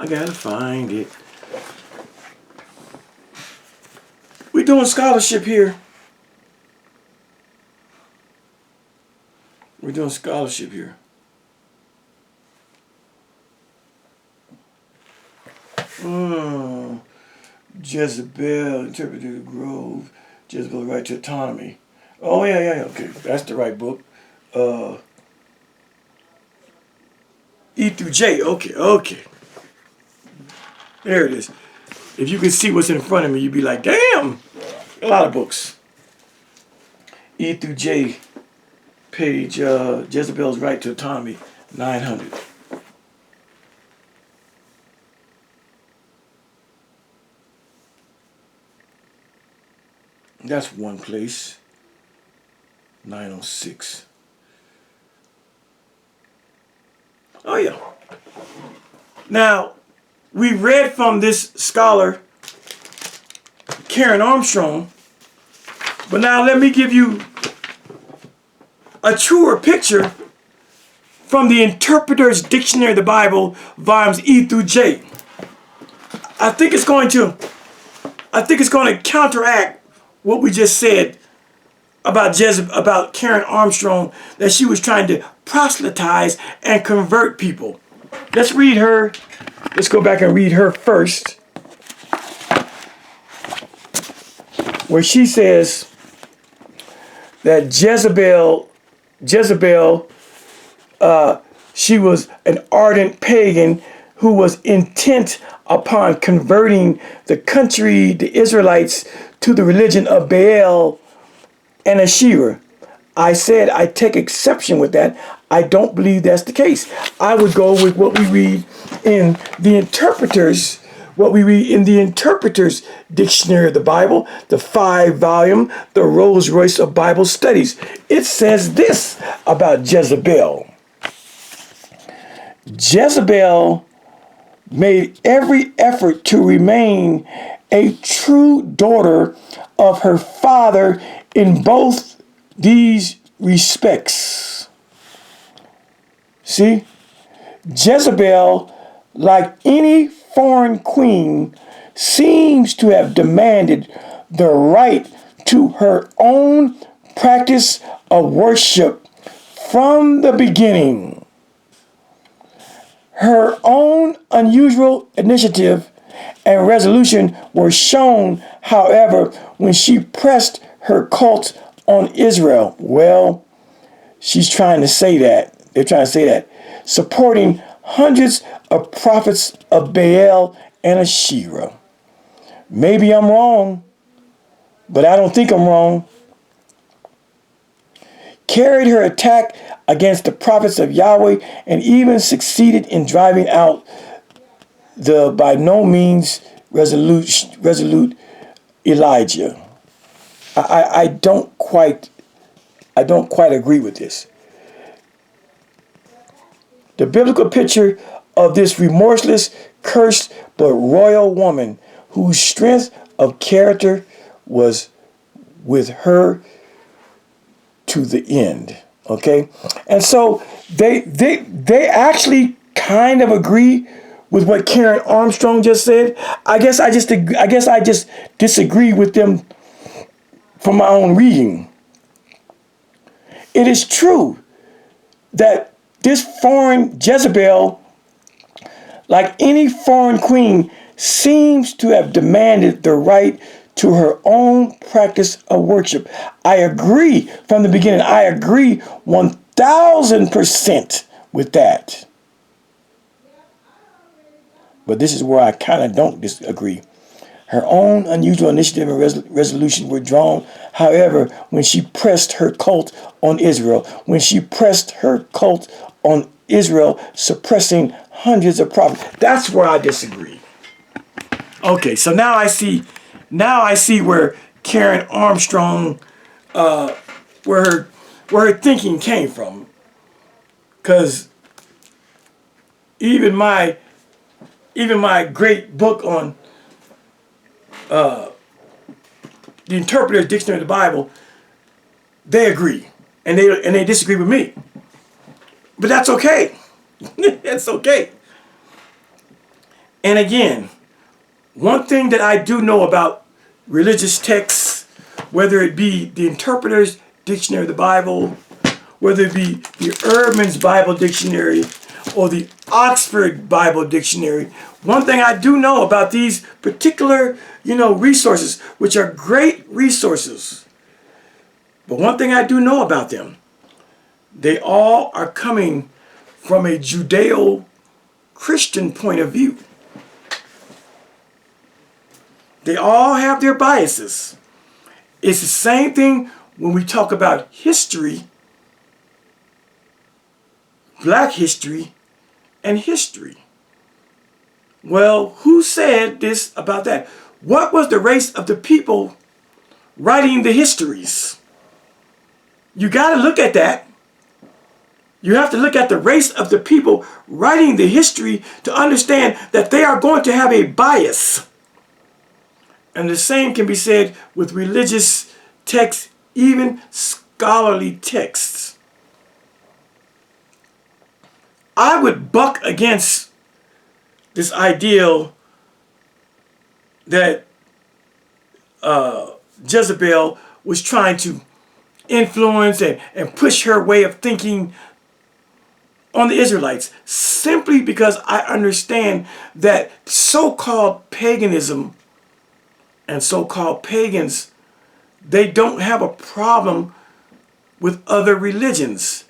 I got to find it. We're doing scholarship here. We're doing scholarship here. Jezebel, interpreted the grove. Jezebel, right to autonomy. Oh, yeah, okay. That's the right book. E through J. Okay. There it is. If you could see what's in front of me, you'd be like, damn, a lot of books. E through J, page, Jezebel's Right to Autonomy, 900. That's one place. 906. Oh, yeah. Now, we read from this scholar, Karen Armstrong, but now let me give you a truer picture from the Interpreter's Dictionary of the Bible, volumes E through J. I think it's going to counteract what we just said about Karen Armstrong, that she was trying to proselytize and convert people. Let's read her. Let's go back and read her first, where she says that Jezebel, she was an ardent pagan who was intent upon converting the country, the Israelites, to the religion of Baal and Asherah. I said I take exception with that. I don't believe that's the case. I would go with what we read in the Interpreter's Dictionary of the Bible, the 5-volume, the Rolls Royce of Bible Studies. It says this about Jezebel. Jezebel made every effort to remain a true daughter of her father in both these respects. See? Jezebel, like any foreign queen, seems to have demanded the right to her own practice of worship from the beginning. Her own unusual initiative and resolution were shown, however, when she pressed her cult on Israel. Well, she's trying to say that. They're trying to say that. Supporting hundreds of prophets of Baal and Asherah. Maybe I'm wrong, but I don't think I'm wrong. Carried her attack against the prophets of Yahweh and even succeeded in driving out the by no means resolute Elijah. I don't quite agree with this. The biblical picture of this remorseless, cursed, but royal woman whose strength of character was with her to the end. Okay? And so they actually kind of agree with what Karen Armstrong just said. I guess I just disagree with them from my own reading. It is true that this foreign Jezebel, like any foreign queen, seems to have demanded the right to her own practice of worship. I agree from the beginning. I agree 1000% with that. But this is where I kind of don't disagree. Her own unusual initiative and resolution were drawn, however, when she pressed her cult on Israel. Suppressing hundreds of prophets. That's where I disagree. Okay, so now I see where Karen Armstrong, where her thinking came from. Because even my great book on the Interpreter's Dictionary of the Bible, they agree, and they disagree with me. But that's okay. That's okay. And again, one thing that I do know about religious texts, whether it be the Interpreter's Dictionary of the Bible, whether it be the Urban's Bible Dictionary, or the Oxford Bible Dictionary, one thing I do know about these particular, resources, which are great resources, but one thing I do know about them, they all are coming from a Judeo-Christian point of view. They all have their biases. It's the same thing when we talk about history, black history, and history. Well, who said this about that? What was the race of the people writing the histories? You got to look at that. You have to look at the race of the people writing the history to understand that they are going to have a bias. And the same can be said with religious texts, even scholarly texts. I would buck against this ideal that Jezebel was trying to influence and push her way of thinking on the Israelites, simply because I understand that so-called paganism and so-called pagans, they don't have a problem with other religions.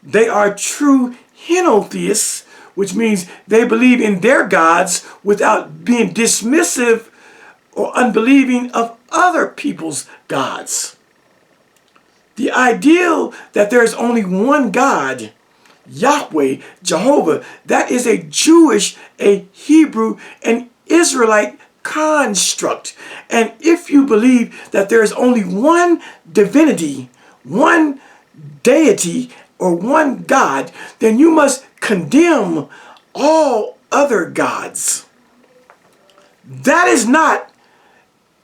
They are true henotheists, which means they believe in their gods without being dismissive or unbelieving of other people's gods. The ideal that there is only one God, Yahweh, Jehovah, that is a Jewish, a Hebrew, an Israelite construct. And if you believe that there is only one divinity, one deity, or one God, then you must condemn all other gods. That is not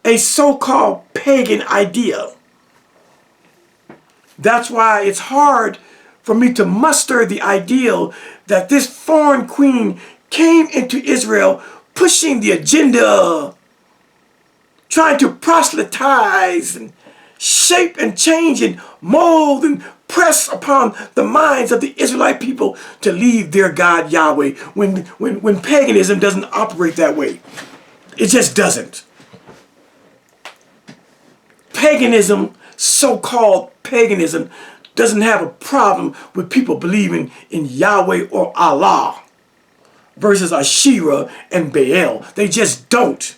a so-called pagan idea. That's why it's hard for me to muster the ideal that this foreign queen came into Israel pushing the agenda, trying to proselytize and shape and change and mold and press upon the minds of the Israelite people to leave their God Yahweh when paganism doesn't operate that way. It just doesn't. Paganism, so-called paganism, doesn't have a problem with people believing in Yahweh or Allah versus Asherah and Baal. They just don't.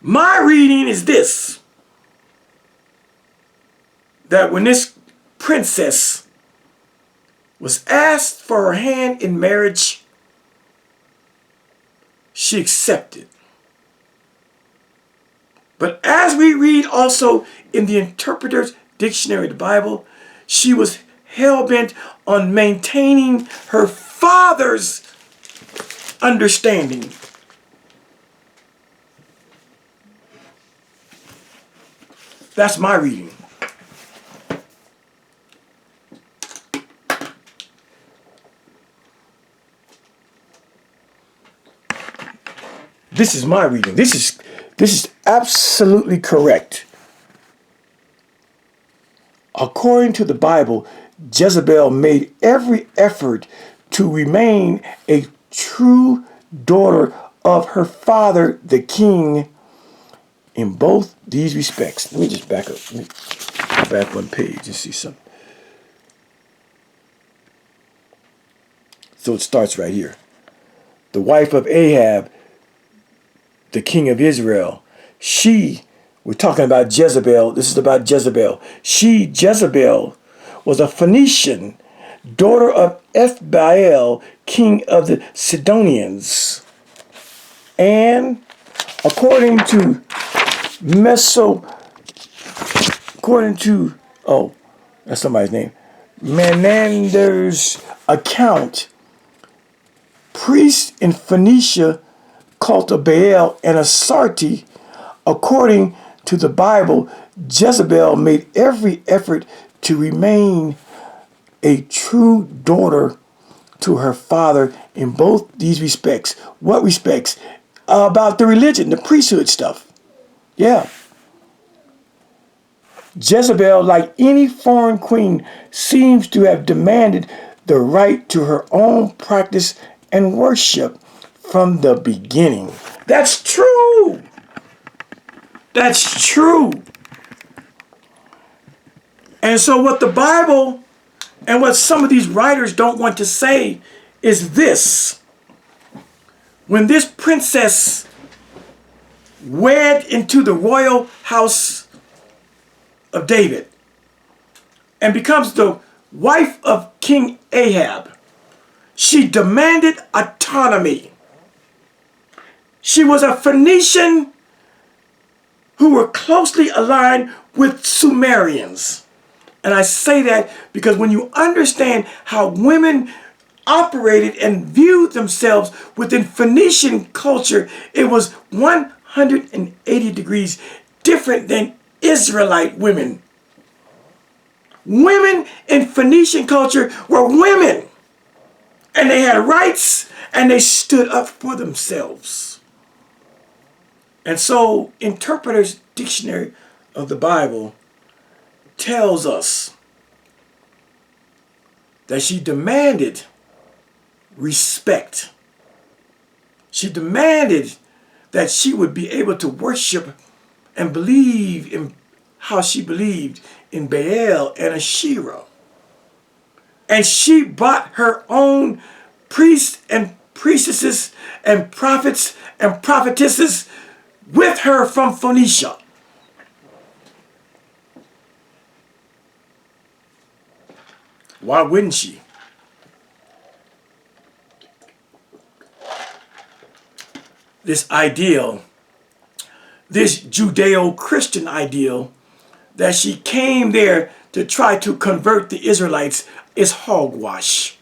My reading is this: that when this princess was asked for her hand in marriage, she accepted. But as we read also in the Interpreter's Dictionary of the Bible, she was hell-bent on maintaining her father's understanding. That's my reading. This is my reading. This is absolutely correct. According to the Bible, Jezebel made every effort to remain a true daughter of her father, the king, in both these respects. Let me just back up. Let me go back one page and see something. So it starts right here. The wife of Ahab, the king of Israel, we're talking about Jezebel. This is about Jezebel. Jezebel, was a Phoenician, daughter of Ethbaal, king of the Sidonians. And according to that's somebody's name, Menander's account, priests in Phoenicia cult of Baal and Astartes. According to the Bible, Jezebel made every effort to remain a true daughter to her father in both these respects. What respects? About the religion, the priesthood stuff. Yeah. Jezebel, like any foreign queen, seems to have demanded the right to her own practice and worship from the beginning. That's true. That's true. And so what the Bible and what some of these writers don't want to say is this. When this princess wed into the royal house of David and becomes the wife of King Ahab, she demanded autonomy. She was a Phoenician who were closely aligned with Sumerians. And I say that because when you understand how women operated and viewed themselves within Phoenician culture, it was 180 degrees different than Israelite women. Women in Phoenician culture were women, and they had rights, and they stood up for themselves. And so, Interpreter's Dictionary of the Bible tells us that she demanded respect. She demanded that she would be able to worship and believe in how she believed in Baal and Asherah. And she brought her own priests and priestesses and prophets and prophetesses with her from Phoenicia. Why wouldn't she? This ideal, this Judeo-Christian ideal that she came there to try to convert the Israelites is hogwash.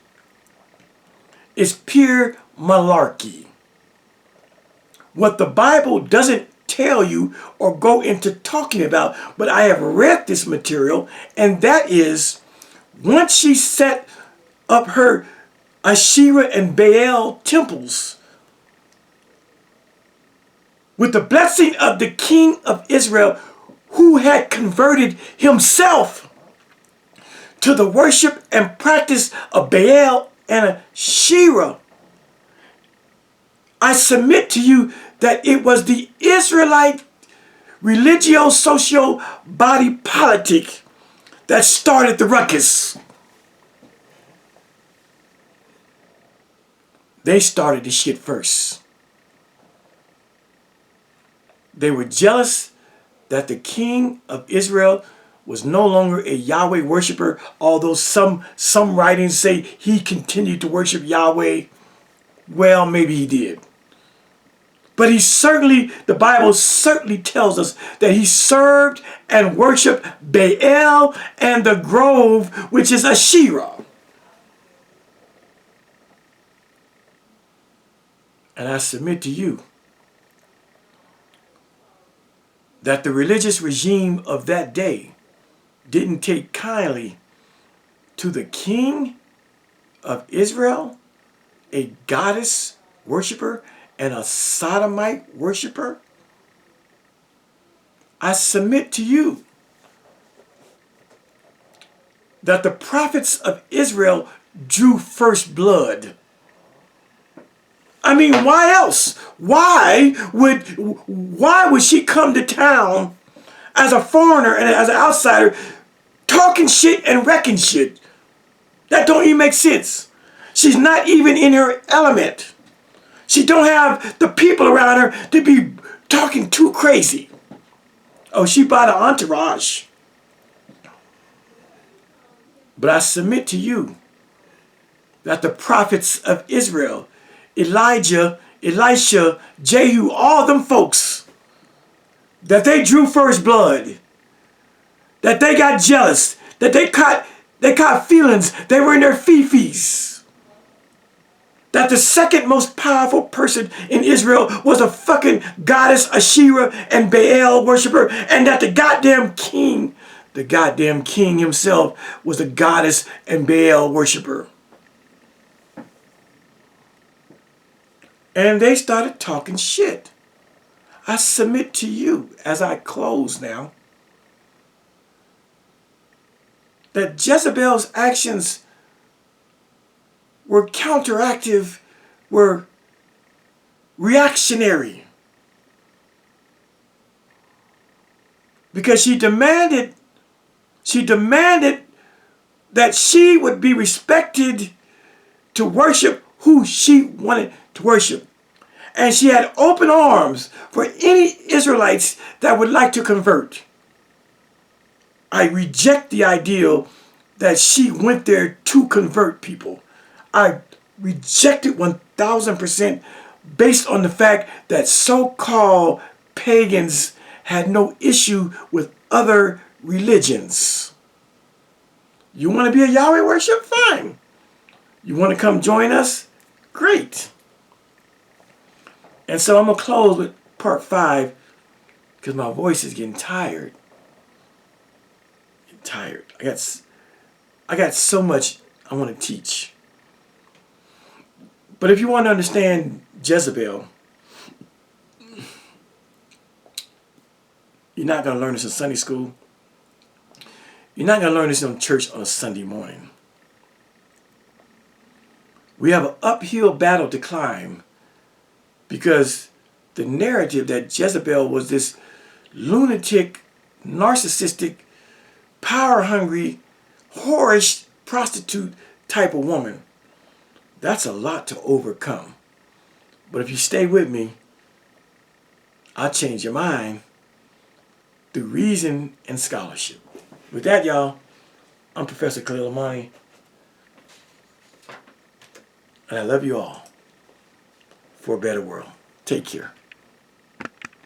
It's pure malarkey. What the Bible doesn't tell you or go into talking about, but I have read this material, and that is, once she set up her Asherah and Baal temples, with the blessing of the king of Israel, who had converted himself to the worship and practice of Baal and Asherah, I submit to you that it was the Israelite religio-socio body politic that started the ruckus. They started the shit first. They were jealous that the king of Israel was no longer a Yahweh worshiper, although some writings say he continued to worship Yahweh. Well, maybe he did. But the Bible certainly tells us that he served and worshiped Baal and the grove, which is Asherah. And I submit to you that the religious regime of that day didn't take kindly to the king of Israel, a goddess worshiper and a sodomite worshiper. I submit to you that the prophets of Israel drew first blood. I mean, why else? Why would she come to town as a foreigner and as an outsider talking shit and wrecking shit? That don't even make sense. She's not even in her element. She don't have the people around her to be talking too crazy. Oh, she bought an entourage. But I submit to you that the prophets of Israel, Elijah, Elisha, Jehu, all them folks, that they drew first blood, that they got jealous, that they caught feelings, they were in their fifis. That the second most powerful person in Israel was a fucking goddess Asherah and Baal worshiper, and that the goddamn king himself was a goddess and Baal worshiper. And they started talking shit. I submit to you, as I close now, that Jezebel's actions were counteractive, were reactionary. Because she demanded that she would be respected to worship who she wanted to worship. And she had open arms for any Israelites that would like to convert. I reject the ideal that she went there to convert people. I reject it 1000% based on the fact that so-called pagans had no issue with other religions. You want to be a Yahweh worship? Fine. You want to come join us? Great. And so I'm going to close with part 5 because my voice is getting tired. I got so much I want to teach. But if you want to understand Jezebel, you're not going to learn this in Sunday school. You're not going to learn this in church on a Sunday morning. We have an uphill battle to climb because the narrative that Jezebel was this lunatic, narcissistic, power-hungry, whorish, prostitute type of woman, that's a lot to overcome. But if you stay with me, I'll change your mind through reason and scholarship. With that, y'all, I'm Professor Khalil Amani, and I love you all for a better world. Take care.